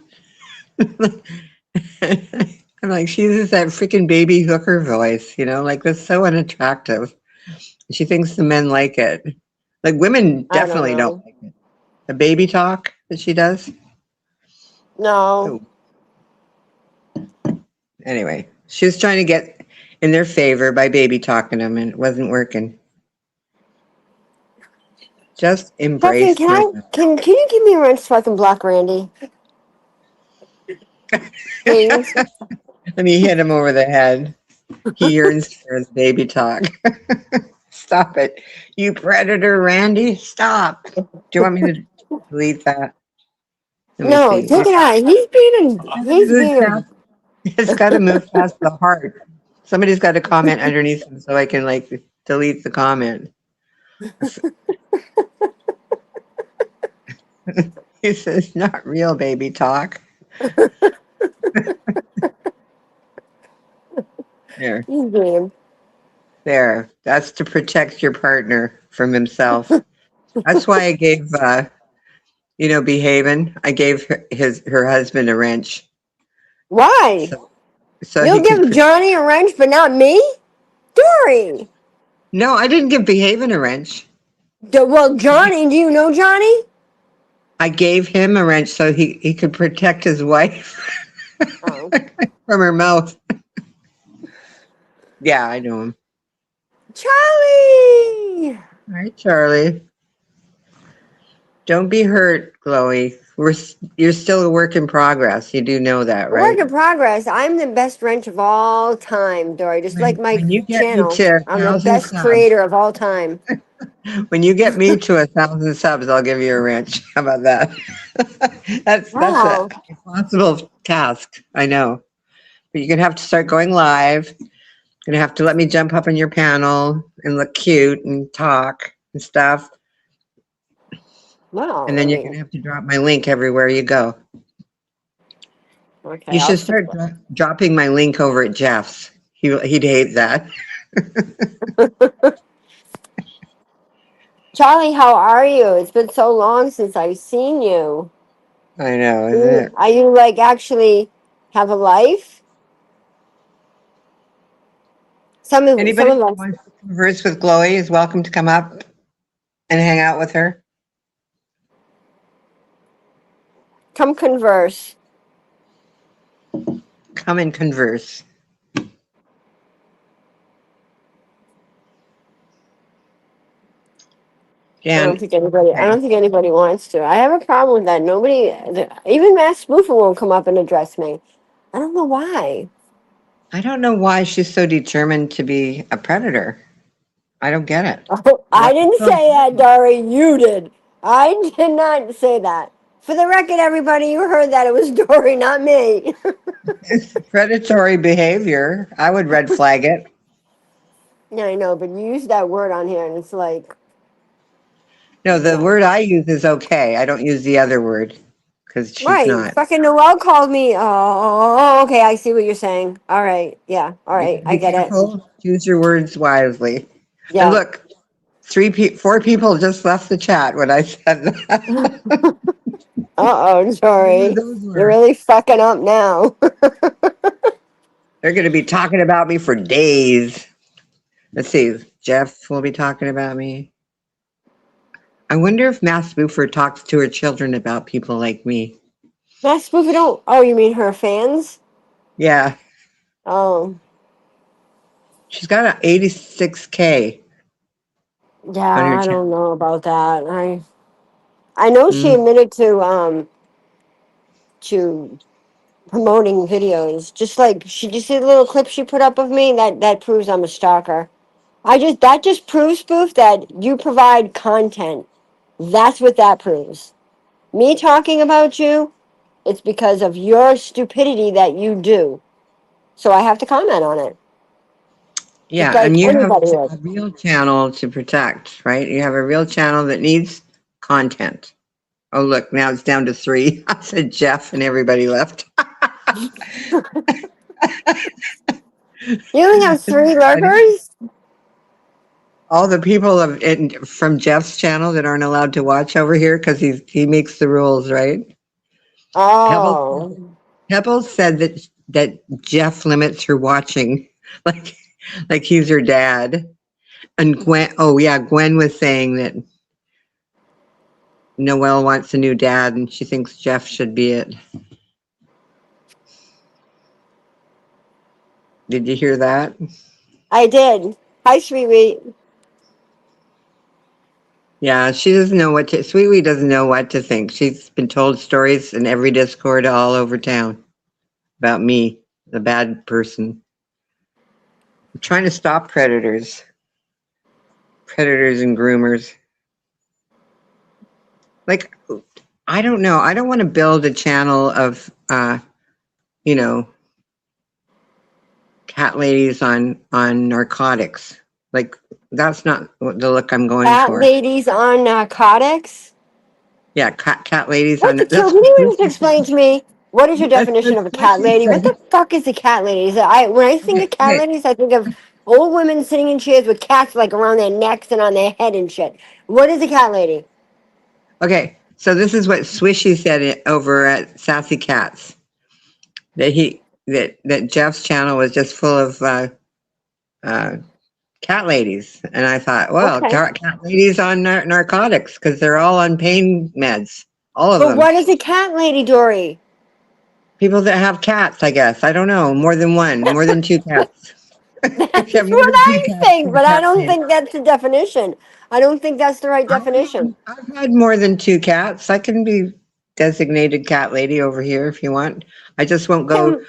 I'm like, she uses that freaking baby hooker voice, like that's so unattractive. She thinks the men like it. Like women I don't definitely don't know. like it. The baby talk that she does. No. Oh, anyway, she was trying to get in their favor by baby talking them, and it wasn't working. Just Catherine, embrace can my. can you give me a wrench so I can block Randy? Please. Let me hit him over the head. He yearns for his baby talk. Stop it. You predator, Randy. Stop. Do you want me to delete that? Let me No, see. take it out. He's being a It's got to move past the heart. Somebody's got to comment underneath him so I can like delete the comment. He says, not real baby talk. There. he's being There. That's to protect your partner from himself. That's why I gave behaving. I gave her husband a wrench. Why? So he You'll could give Johnny a wrench, but not me? Dory. No, I didn't give behaving a wrench. Well, Johnny, do you know Johnny? I gave him a wrench so he could protect his wife Oh. from her mouth. Yeah, I know him. Charlie! All right, Charlie. Don't be hurt, Chloe. You're still a work in progress. You do know that, right? Work in progress. I'm the best wrench of all time, Dory. Just like my When you get me channel. to I'm the 1,000 best subs, creator of all time. when you get me to 1,000 subs, I'll give you a wrench. How about that? That's Wow. an impossible task. I know, but you're gonna have to start going live. You're gonna have to let me jump up on your panel and look cute and talk and stuff. Wow. And then you're gonna have to drop my link everywhere you go. Okay. You should start dropping my link over at Jeff's. He'd hate that. Charlie, how are you? It's been so long since I've seen you. I know, isn't it? Are you like actually have a life? Some of Anybody who us wants to converse with Chloe is welcome to come up and hang out with her. come converse. Come and converse. I don't Jan, think anybody. I okay. don't think anybody wants to. I have a problem with that. Nobody, even Matt Spoofer won't come up and address me. I don't know why. I don't know why she's so determined to be a predator. I don't get it. Oh, I What's didn't so say that, Dory. You did. I did not say that. For the record, everybody, you heard that it was Dory, not me. It's predatory behavior. I would red flag it. Yeah, I know, but you use that word on here, and it's like, No, the yeah. word I use is okay. I don't use the other word because she's Right. not. Fucking Noelle called me. Oh, okay. I see what you're saying. All right. Yeah. All You right. gotta I be get it. careful. Choose your words wisely. And Yeah. look, 4 people just left the chat when I said that. Oh, Who sorry. those You're were. really fucking up now. They're going to be talking about me for days. Let's see. Jeff will be talking about me. I wonder if Matt Spoofer talks to her children about people like me. Matt Spoofer don't. Oh, you mean her fans? Yeah, Oh, she's got an 86K yeah. on her I channel. don't know about that. I know she Mm. admitted to promoting videos. Just like she just did a little clip she put up of me. That proves I'm a stalker. That just proves, Spoof, that you provide content. That's what that proves. Me talking about you, it's because of your stupidity that you do. So I have to comment on it. Yeah, like and you have anybody would. a real channel to protect, right? You have a real channel that needs content. Oh, look, now it's down to 3. I said Jeff and everybody left. You only have 3 lurkers? All the people from Jeff's channel that aren't allowed to watch over here because he makes the rules, right? Oh. Pebbles said that Jeff limits her watching, like like he's her dad. And Gwen, oh yeah, Gwen was saying that Noelle wants a new dad and she thinks Jeff should be it. Did you hear that? I did. Hi, Sweet. Yeah, she doesn't know Sweetwee doesn't know what to think. She's been told stories in every Discord all over town about me, the bad person. I'm trying to stop predators and groomers. Like, I don't know. I don't want to build a channel of, cat ladies on narcotics. Like, that's not the look I'm going Cat for. ladies on narcotics? Yeah, cat ladies What on. the kill? Can you just explain to me what is your definition of a cat lady? What the fuck is a cat lady? When I think of cat ladies, I think of old women sitting in chairs with cats like around their necks and on their head and shit. What is a cat lady? Okay, so this is what Swishy said over at Sassy Cats. That Jeff's channel was just full of cat ladies, and I thought, well, Okay. cat ladies on narcotics because they're all on pain meds, all of But them. what is a cat lady, Dory? People that have cats, I guess. I don't know, more than 2 cats. That's what I think, but I don't think that's the definition. I don't think that's the right definition. I've had more than 2 cats. I can be designated cat lady over here if you want. I just won't go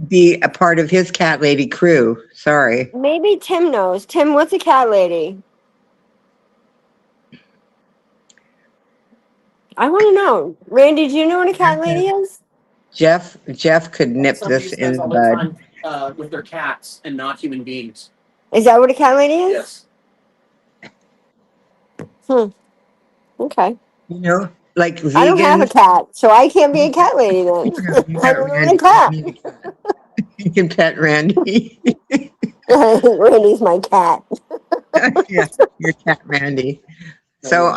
be a part of his cat lady crew. Sorry. Maybe Tim knows. Tim, what's a cat lady? I want to know. Randy, do you know what a cat lady is? Jeff could nip Somebody this who spends in all the their bud. time with their cats and not human beings. Is that what a cat lady is? Yes. Okay. You know, like vegans. I don't have a cat, so I can't be a cat lady then. I don't own a cat. You can pet Randy. Randy's my cat. Yeah, your cat Randy. So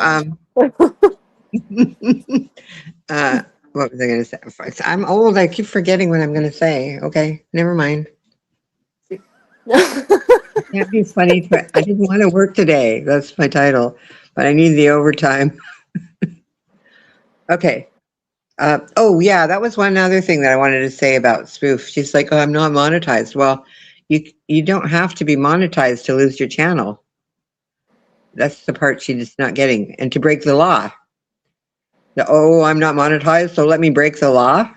what was I going to say? I'm old. I keep forgetting what I'm going to say. Okay, never mind. Can't be funny. I didn't want to work today. That's my title, but I need the overtime. Okay. Oh yeah, that was one other thing that I wanted to say about Spoof. She's like, "Oh, I'm not monetized." Well, you don't have to be monetized to lose your channel. That's the part she's not getting, and to break the law. I'm not monetized, so let me break the law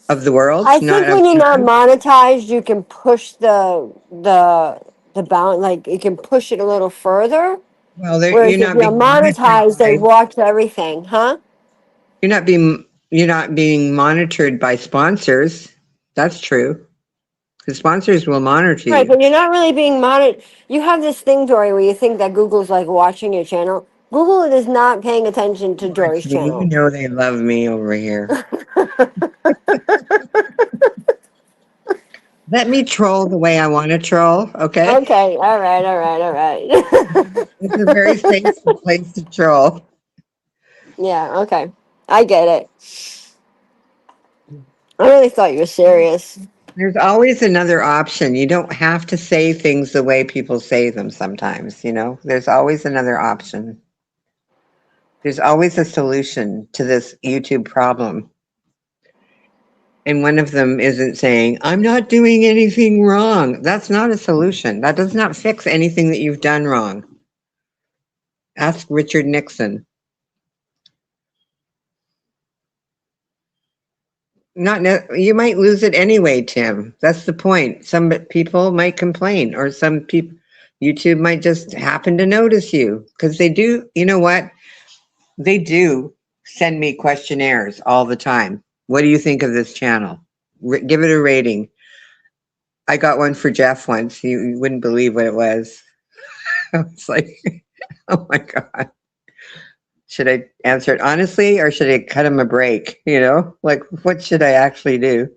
of the world. I think when you're not monetized, you can push the bound, like you can push it a little further. Well, Whereas if you're monetized, they watch everything, huh? You're not being monitored by sponsors. That's true. The sponsors will monitor you. Right, but you're not really being monitored. You have this thing, Dory, where you think that Google's like watching your channel. Google is not paying attention to Dory's channel. You know they love me over here. Let me troll the way I want to troll, okay? Okay, all right. It's a very safe place to troll. Yeah, okay. I get it. I really thought you were serious. There's always another option. You don't have to say things the way people say them sometimes, you know? There's always another option. There's always a solution to this YouTube problem. And one of them isn't saying, I'm not doing anything wrong. That's not a solution. That does not fix anything that you've done wrong. Ask Richard Nixon. You might lose it anyway, Tim. That's the point. Some people might complain, or some people, YouTube might just happen to notice you, because they do, you know what? They do send me questionnaires all the time. What do you think of this channel? Give it a rating. I got one for Jeff once. You wouldn't believe what it was. I was like, oh my God. Should I answer it honestly or should I cut him a break? You know, like what should I actually do?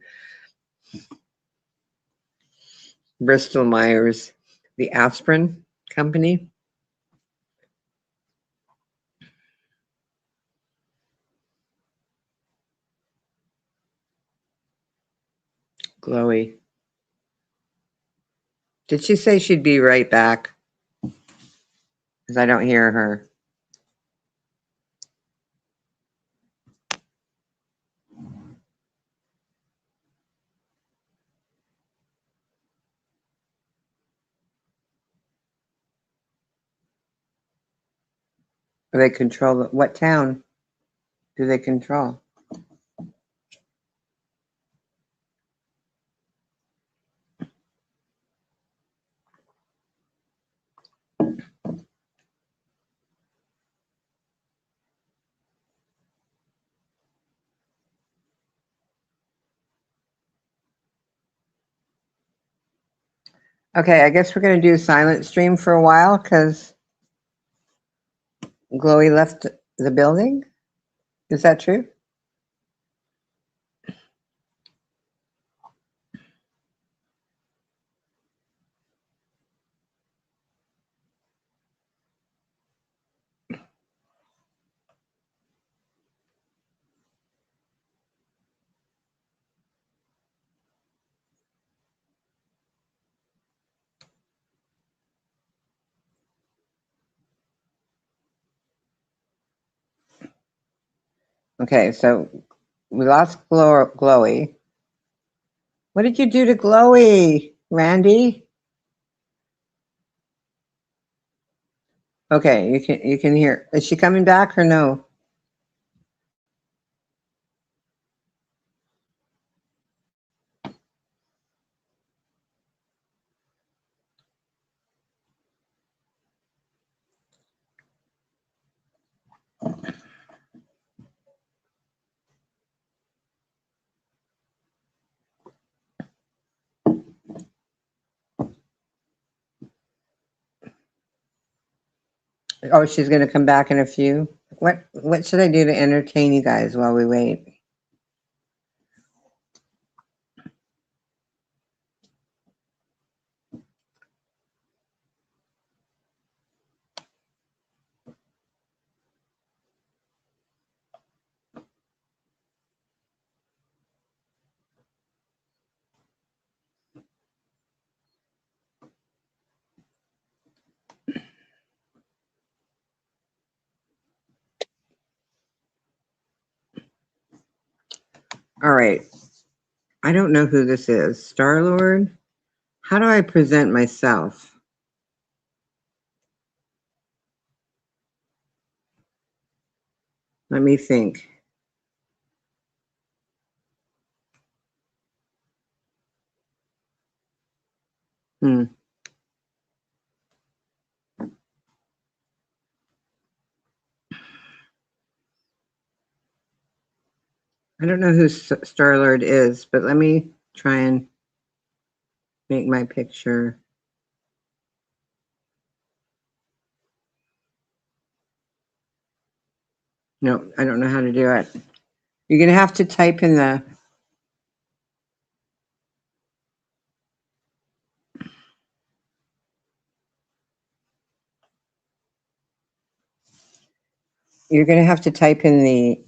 Bristol Myers, the aspirin company. Glowy. Did she say she'd be right back? Because I don't hear her. Do they control what town do they control? Okay, I guess we're going to do a silent stream for a while because Glowy left the building. Is that true? Okay, so we lost Glowy. What did you do to Glowy, Randy? Okay, you can hear. Is she coming back or no? Oh, she's going to come back in a few. What should I do to entertain you guys while we wait? All right. I don't know who this is. Star-Lord? How do I present myself? Let me think. I don't know who Star-Lord is, but let me try and make my picture. No, I don't know how to do it. You're going to have to type in the... You're going to have to type in the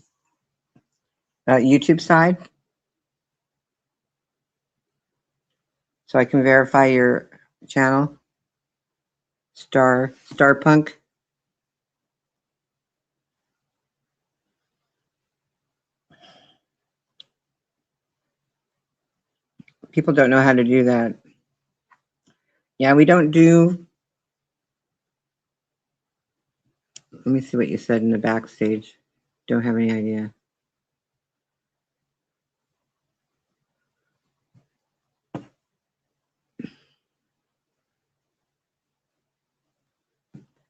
YouTube side so I can verify your channel. Starpunk. People don't know how to do that. Yeah, we don't do... Let me see what you said in the backstage. Don't have any idea.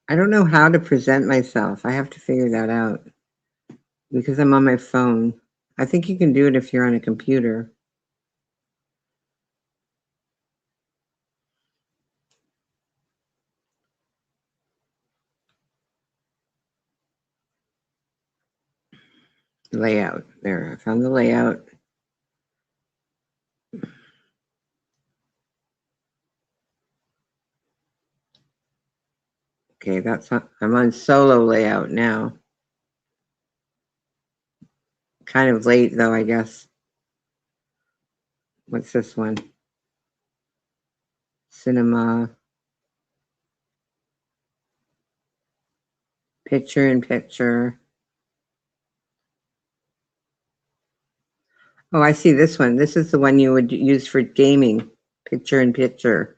I don't know how to present myself. I have to figure that out because I'm on my phone. I think you can do it if you're on a computer. Layout. There, I found the layout. Okay, I'm on solo layout now. Kind of late though, I guess. What's this one? Cinema. Picture in picture. Oh, I see this one. This is the one you would use for gaming. Picture in picture.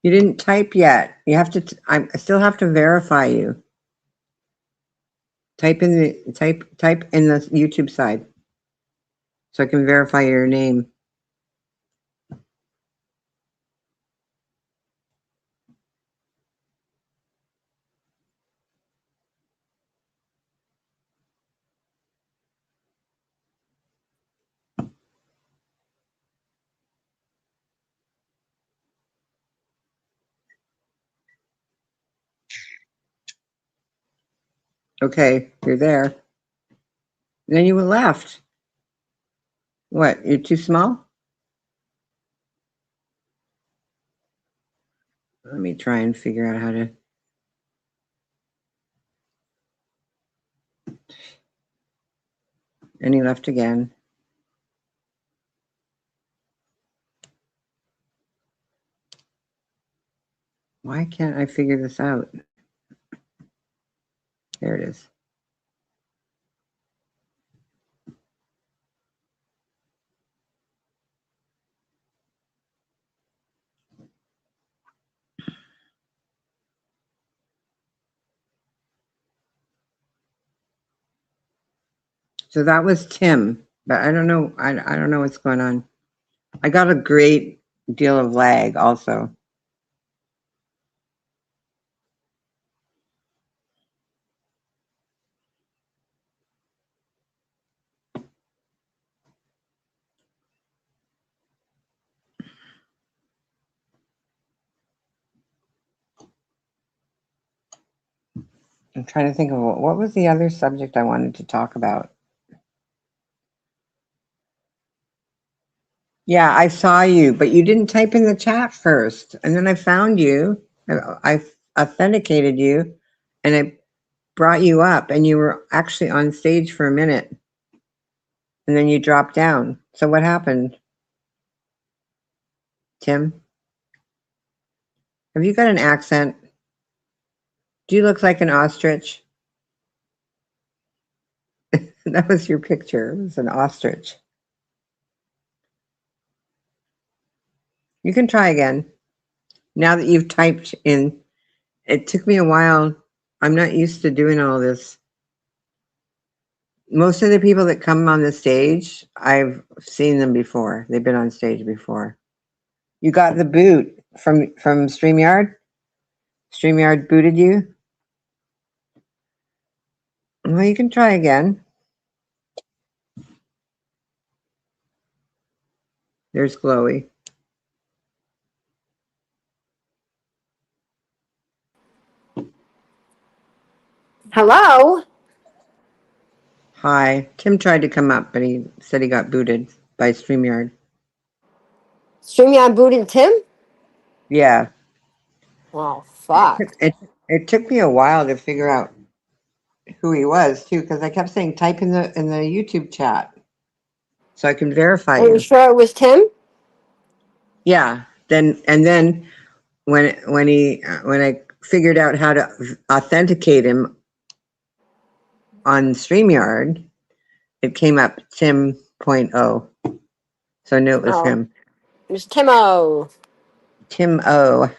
You didn't type yet. You have to, I still have to verify you. Type in the YouTube side so I can verify your name. Okay, you're there. And then you were left. What, you're too small? Let me try and figure out how to. And he left again. Why can't I figure this out? There it is. So that was Tim, but I don't know. I don't know what's going on. I got a great deal of lag also. I'm trying to think of what was the other subject I wanted to talk about. Yeah, I saw you, but you didn't type in the chat first. And then I found you. I authenticated you and I brought you up and you were actually on stage for a minute. And then you dropped down. So what happened? Tim? Have you got an accent? Do you look like an ostrich? That was your picture. It was an ostrich. You can try again. Now that you've typed in, it took me a while. I'm not used to doing all this. Most of the people that come on the stage, I've seen them before. They've been on stage before. You got the boot from StreamYard? StreamYard booted you? Well, you can try again. There's Chloe. Hello? Hi. Tim tried to come up, but he said he got booted by StreamYard. StreamYard booted Tim? Yeah. Oh, fuck. It took me a while to figure out who he was too, because I kept saying type in the YouTube chat so I can verify Are you you. sure it was Tim? Yeah. Then when I figured out how to authenticate him on StreamYard, it came up Tim.0. So I knew it was Oh. him. It was Timo. Tim O.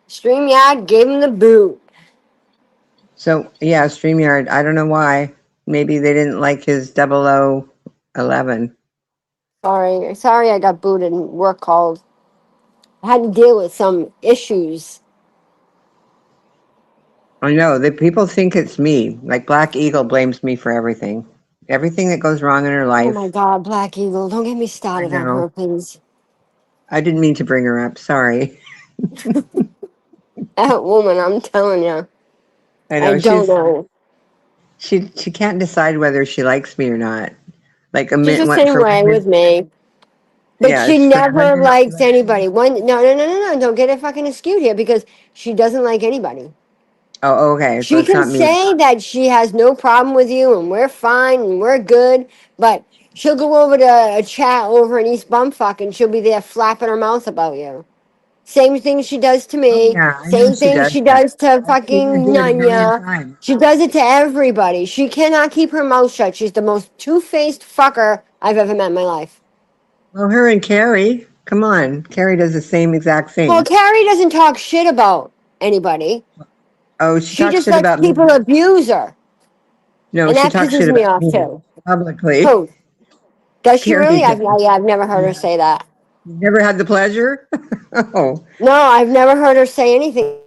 StreamYard gave him the boot. So yeah, StreamYard. I don't know why. Maybe they didn't like his 0011. Sorry I got booted and work called. I had to deal with some issues. I know that people think it's me. Like Black Eagle blames me for everything. Everything that goes wrong in her Oh life. my God, Black Eagle, don't get me started on know. her, please. I didn't mean to bring her up. Sorry. That woman, I'm telling you, I I know don't know. she can't decide whether she likes me or not. Like a She's the minute, what same for way with me. But Yeah, she it's for never likes anybody. No. Don't get it fucking skewed here because she doesn't like anybody. Oh, okay. So She it's can not me. say that she has no problem with you and we're fine and we're good, but she'll go over to a chat over in East Bumfuck and she'll be there flapping her mouth about you. Same thing she does to Oh me. yeah, I know Same she thing does she that. does to I've seen her fucking do it a million Nanya. times. She does it to everybody. She cannot keep her mouth shut. She's the most two-faced fucker I've ever met in my life. Well, her and Carrie, come on. Carrie does the same exact Well, thing. Carrie doesn't talk shit about anybody. Oh, she She talks just shit lets about me. people abuse her. No, And she that talks pisses shit me about off me too. publicly. Who? Does she Carrie really? does. Yeah, I've never heard her say that. You've never had the pleasure? Oh, No, I've never heard her say anything.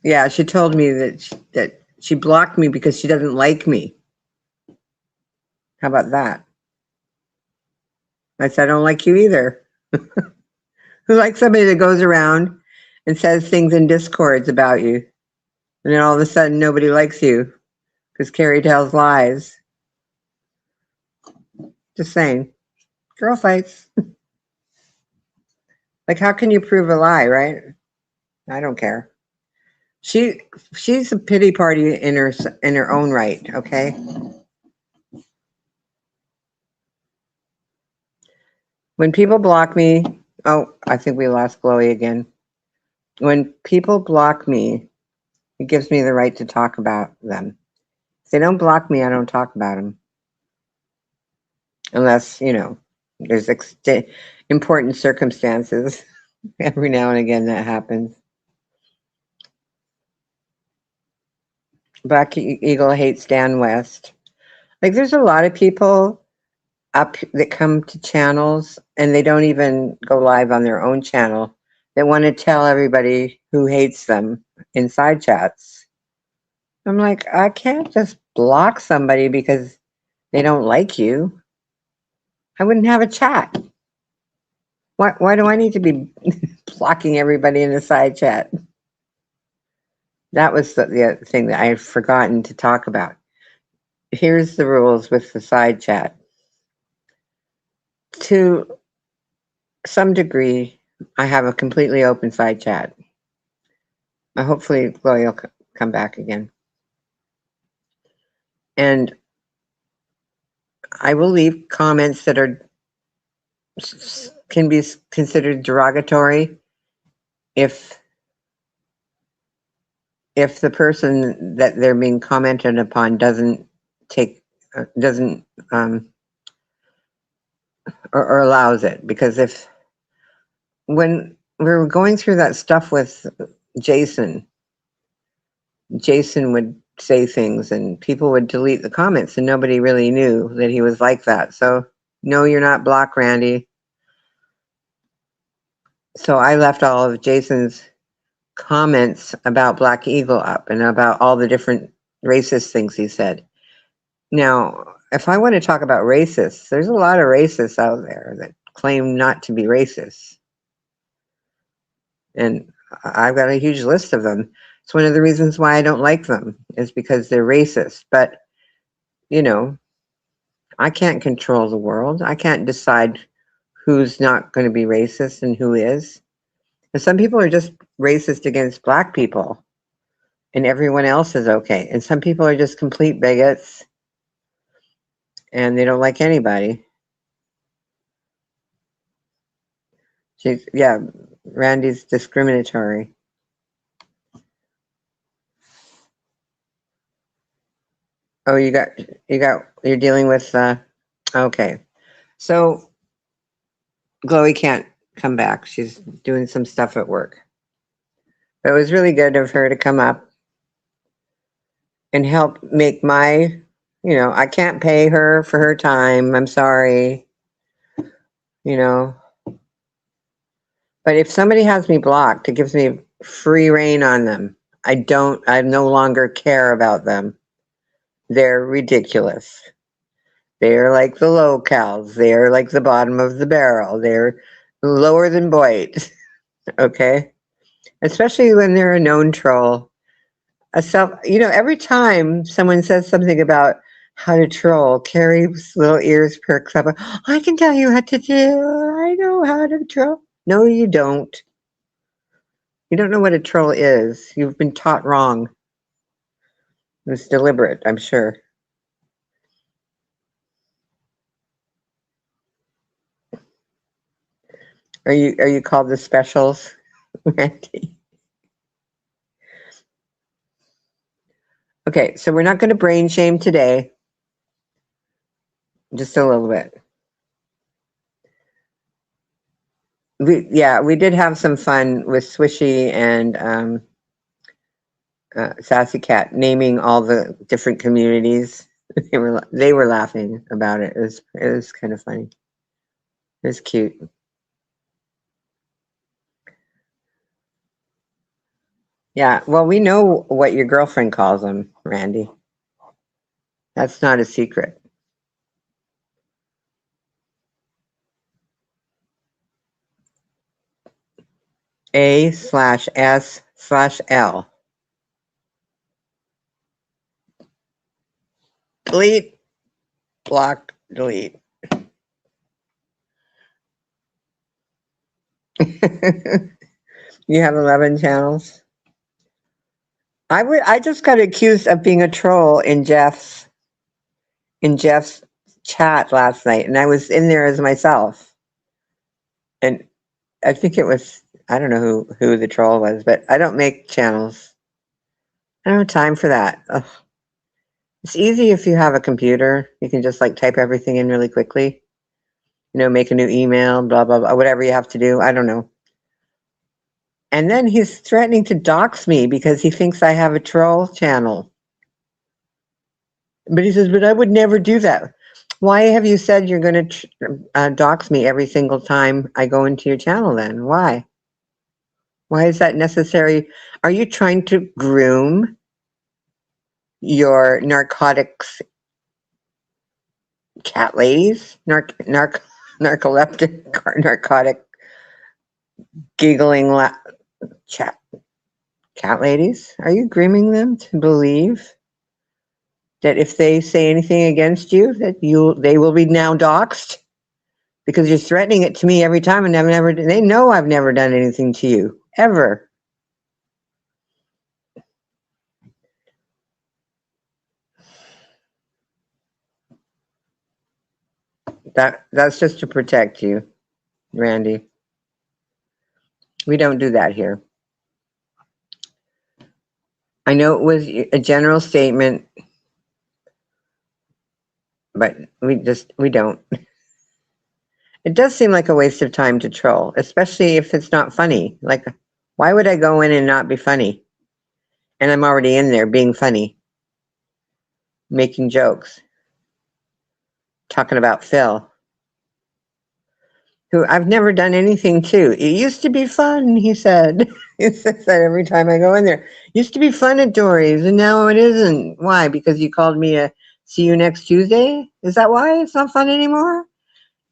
yeah. She told me that she blocked me because she doesn't like me. How about that? I said, I don't like you either. Who likes somebody that goes around and says things in discords about you? And then all of a sudden nobody likes you because Carrie tells lies. Just saying. Girl fights. Like, how can you prove a lie, right? I don't care. She's a pity party in her own right, okay? When people block me, oh, I think we lost Chloe again. When people block me, it gives me the right to talk about them. If they don't block me, I don't talk about them. Unless, there's important circumstances. Every now and again that happens. Black Eagle hates Dan West. Like, there's a lot of people up that come to channels and they don't even go live on their own channel. They want to tell everybody who hates them in side chats. I'm like, I can't just block somebody because they don't like you. I wouldn't have a chat. Why do I need to be blocking everybody in the side chat? That was the other thing that I had forgotten to talk about. Here's the rules with the side chat. To some degree, I have a completely open side chat. Hopefully, Chloe will come back again. And I will leave comments that can be considered derogatory if the person that they're being commented upon doesn't or allows it. Because when we were going through that stuff with Jason would say things and people would delete the comments and nobody really knew that he was like that. So no, you're not blocked, Randy. So I left all of Jason's comments about Black Eagle up and about all the different racist things he said. Now, if I want to talk about racists, there's a lot of racists out there that claim not to be racist. And I've got a huge list of them. It's one of the reasons why I don't like them is because they're racist. But, I can't control the world. I can't decide who's not going to be racist and who is. And some people are just racist against Black people and everyone else is okay. And some people are just complete bigots and they don't like anybody. Randy's discriminatory. Oh, you're dealing with, okay. So Chloe can't come back. She's doing some stuff at work. But it was really good of her to come up and help make I can't pay her for her time. I'm sorry. But if somebody has me blocked, it gives me free reign on them. I no longer care about them. They're ridiculous. They're like the locals. They're like the bottom of the barrel. They're lower than Boyd. Okay? Especially when they're a known troll. Every time someone says something about how to troll, Carrie's little ears perks up. I can tell you how to do. I know how to troll. No, you don't. You don't know what a troll is. You've been taught wrong. It was deliberate, I'm sure. Are you called the specials, Randy? Okay, so we're not going to brain shame today. Just a little bit. We did have some fun with Swishy and Sassy Cat naming all the different communities. They were laughing about it. It was kind of funny. It was cute. Yeah, well, we know what your girlfriend calls them, Randy. That's not a secret. A/S/L. Delete, block, delete. You have 11 channels. I just got accused of being a troll in Jeff's chat last night, and I was in there as myself. And I think it was, I don't know who the troll was, but I don't make channels. I don't have time for that. Ugh. It's easy if you have a computer. You can just like type everything in really quickly. Make a new email, blah, blah, blah, whatever you have to do. I don't know. And then he's threatening to dox me because he thinks I have a troll channel. But he says, but I would never do that. Why have you said you're going to dox me every single time I go into your channel then? Why? Why is that necessary? Are you trying to groom your narcotics cat ladies? Narcoleptic or narcotic giggling cat ladies? Are you grooming them to believe that if they say anything against you, that they will be now doxxed? Because you're threatening it to me every time, and they know I've never done anything to you, ever. That's just to protect you, Randy. We don't do that here. I know it was a general statement, but we don't. It does seem like a waste of time to troll, especially if it's not funny. Like, why would I go in and not be funny? And I'm already in there being funny, making jokes, talking about Phil, who I've never done anything to. It used to be fun, he said. He says that every time I go in there. Used to be fun at Dory's, and now it isn't. Why? Because you called me a see you next Tuesday? Is that why it's not fun anymore?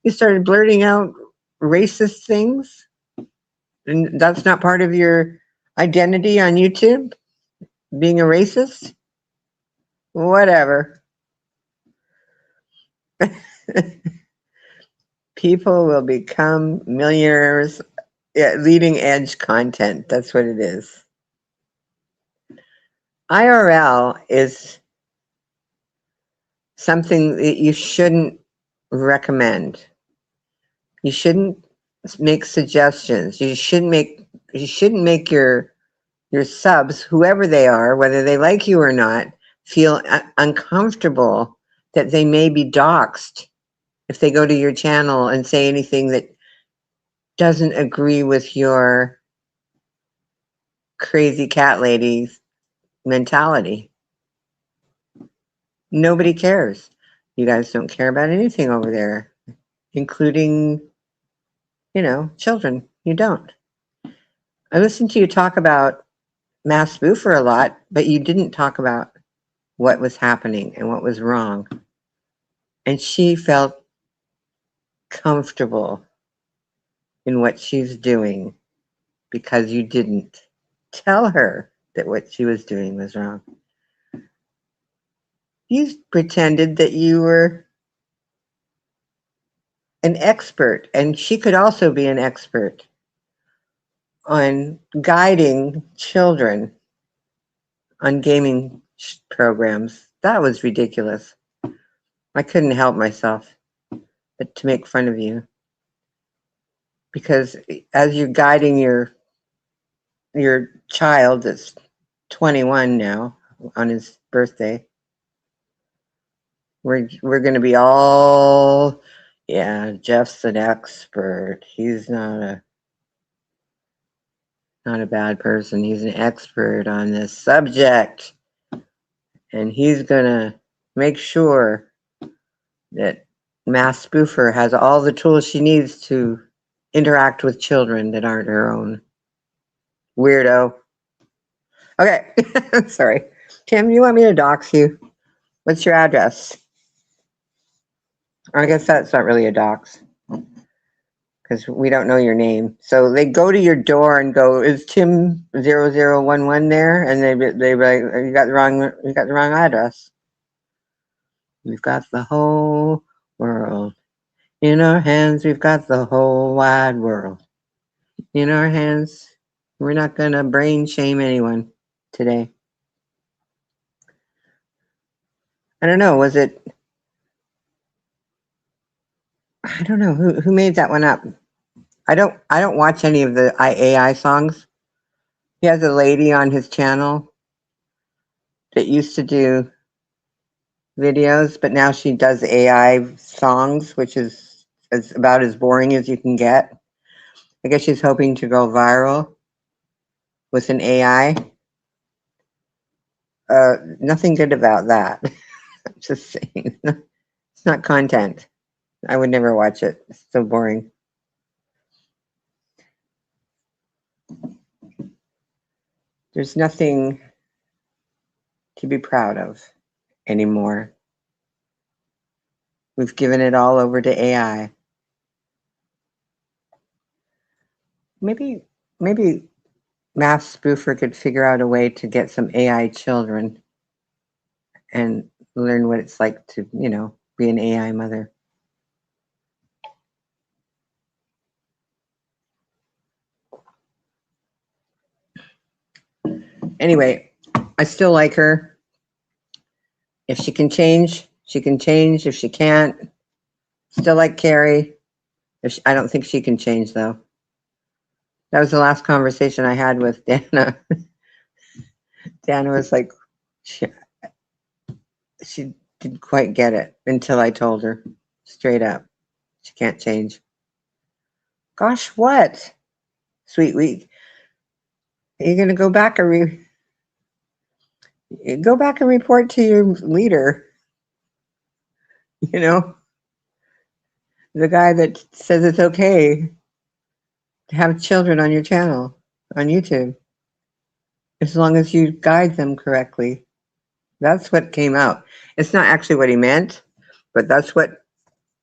You started blurting out racist things? And that's not part of your identity on YouTube? Being a racist? Whatever. People will become millionaires. Yeah, leading edge content. That's what it is. IRL is something that you shouldn't recommend. You shouldn't make suggestions. You shouldn't make your subs, whoever they are, whether they like you or not, feel uncomfortable that they may be doxxed if they go to your channel and say anything that doesn't agree with your crazy cat lady's mentality. Nobody cares. You guys don't care about anything over there, including, children. You don't. I listened to you talk about mass spoofer a lot, but you didn't talk about what was happening and what was wrong. And she felt comfortable in what she's doing because you didn't tell her that what she was doing was wrong. You pretended that you were an expert, and she could also be an expert on guiding children on gaming programs. That was ridiculous. I couldn't help myself but to make fun of you. Because as you're guiding your child that's 21 now on his birthday, we're going to be all, yeah, Jeff's an expert. He's not a bad person. He's an expert on this subject. And he's going to make sure that Mass Spoofer has all the tools she needs to interact with children that aren't her own. Weirdo. Okay, sorry. Tim, you want me to dox you? What's your address? I guess that's not really a dox because we don't know your name. So they go to your door and go, "Is Tim 0011 there?" And they like, "You got the wrong address. We've got the whole world in our hands. We've got the whole wide world in our hands. We're not gonna brain shame anyone today." I don't know. Was it? I don't know who made that one up. I don't watch any of the AI songs. He has a lady on his channel that used to do videos, but now she does AI songs, which is about as boring as you can get. I guess she's hoping to go viral with an AI. Nothing good about that. Just saying. It's not content. I would never watch it. It's so boring. There's nothing to be proud of anymore. We've given it all over to AI. Maybe Math Spoofer could figure out a way to get some AI children and learn what it's like to, be an AI mother. Anyway, I still like her. If she can change, she can change. If she can't, still like Carrie. I don't think she can change, though. That was the last conversation I had with Dana. Dana was like, she didn't quite get it until I told her straight up. She can't change. Gosh, what? Sweet week. You're going to go back and report to your leader. The guy that says it's okay to have children on your channel, on YouTube, as long as you guide them correctly. That's what came out. It's not actually what he meant, but that's what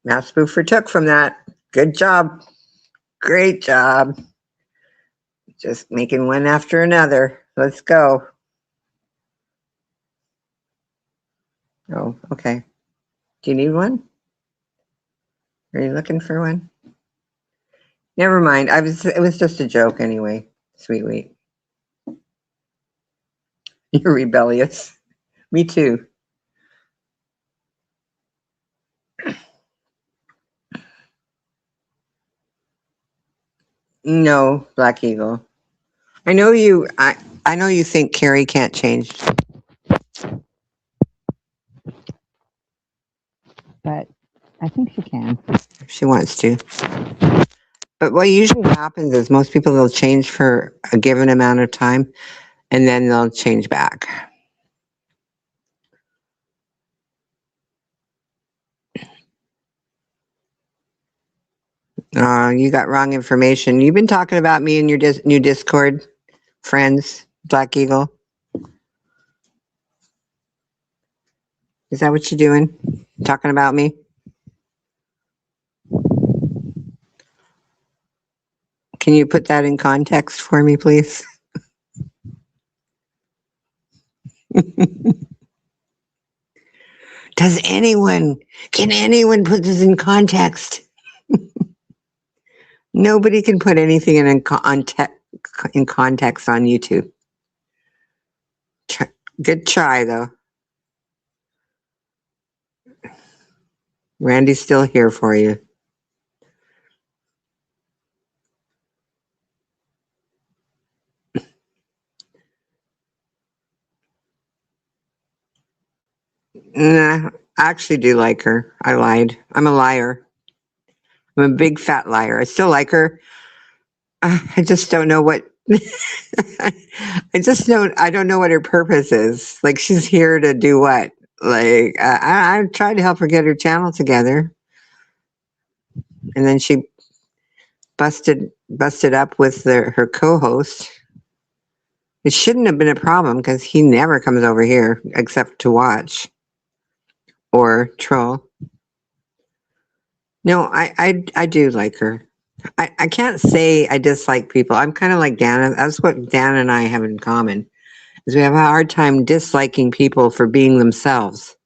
Matt Spoofer took from that. Good job. Great job. Just making one after another. Let's go. Oh, okay. Do you need one? Are you looking for one? Never mind. It was just a joke anyway. Sweet. You're rebellious. Me too. No, Black Eagle. I know you think Carrie can't change. But I think she can. If she wants to. But what usually happens is most people will change for a given amount of time and then they'll change back. You got wrong information. You've been talking about me in your new Discord friends, Black Eagle. Is that what you're doing? Talking about me? Can you put that in context for me, please? Can anyone put this in context? Nobody can put anything in context on YouTube. Good try, though. Randy's still here for you. Nah, I actually do like her. I lied. I'm a liar. I'm a big fat liar. I still like her. I just don't know what I don't know what her purpose is. Like, she's here to do what? Like, I tried to help her get her channel together, and then she busted up with her co-host. It shouldn't have been a problem because he never comes over here except to watch or troll. No, I do like her. I can't say I dislike people. I'm kind of like Dan. That's what Dan and I have in common, is we have a hard time disliking people for being themselves.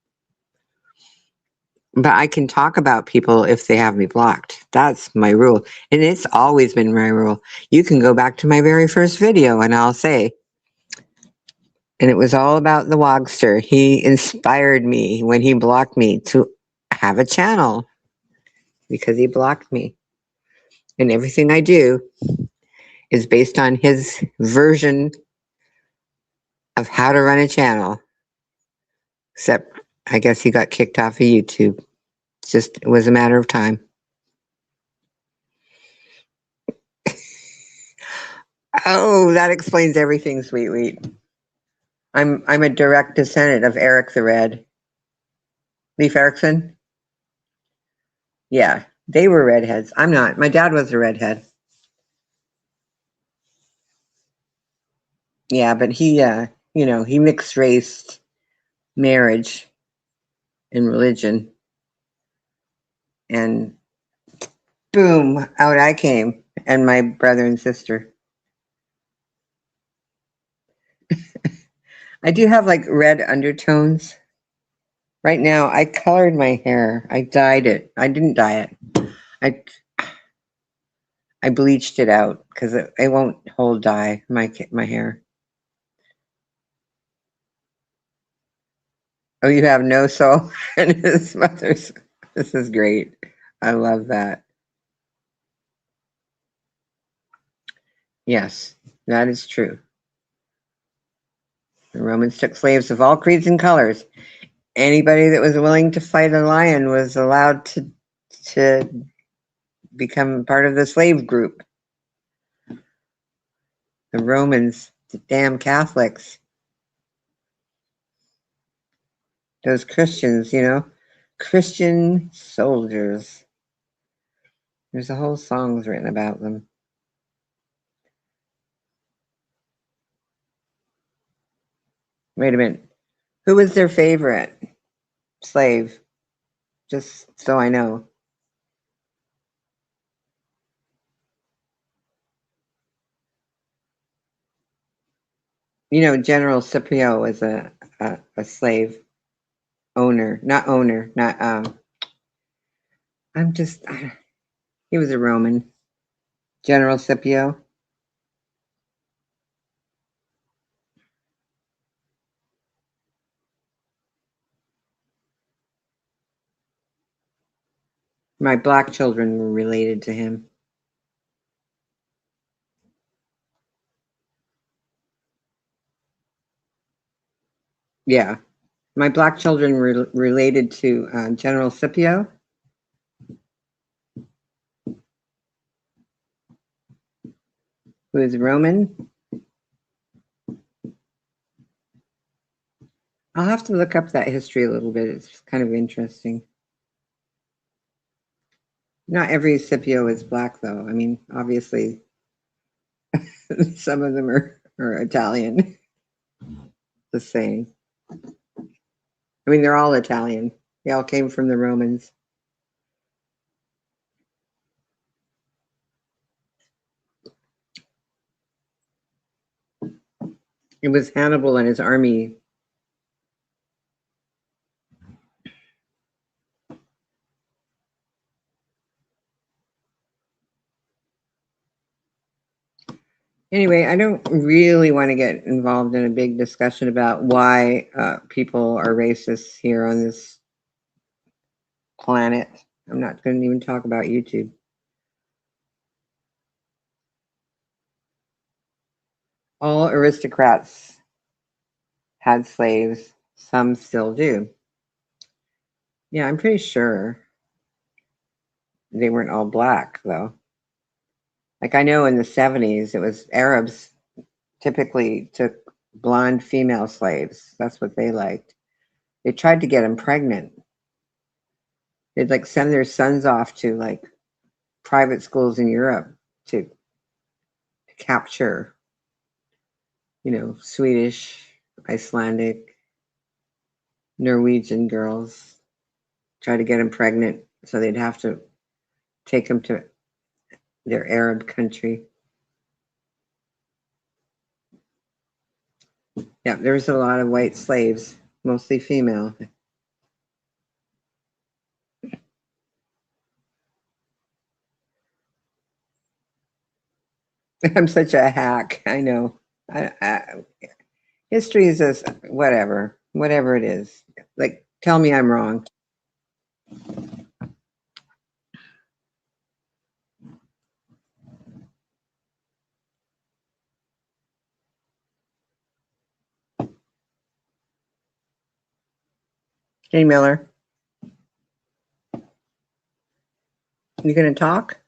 But I can talk about people if they have me blocked. That's my rule. And it's always been my rule. You can go back to my very first video and I'll say, and it was all about the Wogster. He inspired me when he blocked me to have a channel because he blocked me. And everything I do is based on his version of how to run a channel. Except, I guess he got kicked off of YouTube. It was a matter of time. Oh, that explains everything, Sweet Wheat. I'm a direct descendant of Eric the Red. Leif Erikson? Yeah, they were redheads. I'm not. My dad was a redhead. Yeah, but he he mixed race marriage and religion. And boom, out I came, and my brother and sister. I do have like red undertones. Right now, I colored my hair. I dyed it. I didn't dye it. I bleached it out because it won't hold dye, my hair. Oh, you have no soul in his mother's. This is great. I love that. Yes, that is true. The Romans took slaves of all creeds and colors. Anybody that was willing to fight a lion was allowed to become part of the slave group. The Romans, the damn Catholics. Those Christians, Christian soldiers. There's a whole songs written about them. Wait a minute. Who was their favorite slave? Just so I know. General Scipio was a slave owner, not he was a Roman. General Scipio. My black children were related to him. Yeah. My black children were related to General Scipio. Who is Roman. I'll have to look up that history a little bit. It's kind of interesting. Not every Scipio is black, though. I mean, obviously, some of them are Italian. Just saying. I mean, they're all Italian. They all came from the Romans. It was Hannibal and his army. Anyway, I don't really want to get involved in a big discussion about why people are racist here on this planet. I'm not going to even talk about YouTube. All aristocrats had slaves. Some still do. Yeah, I'm pretty sure they weren't all black, though. Like I know in the 70s, it was Arabs typically took blonde female slaves. That's what they liked. They tried to get them pregnant. They'd like send their sons off to like private schools in Europe to capture, Swedish, Icelandic, Norwegian girls, try to get them pregnant so they'd have to take them to their Arab country. Yeah, there was a lot of white slaves, mostly female. I'm such a hack. I know. History is just whatever it is. Like, tell me I'm wrong. Hey, Miller. You gonna talk?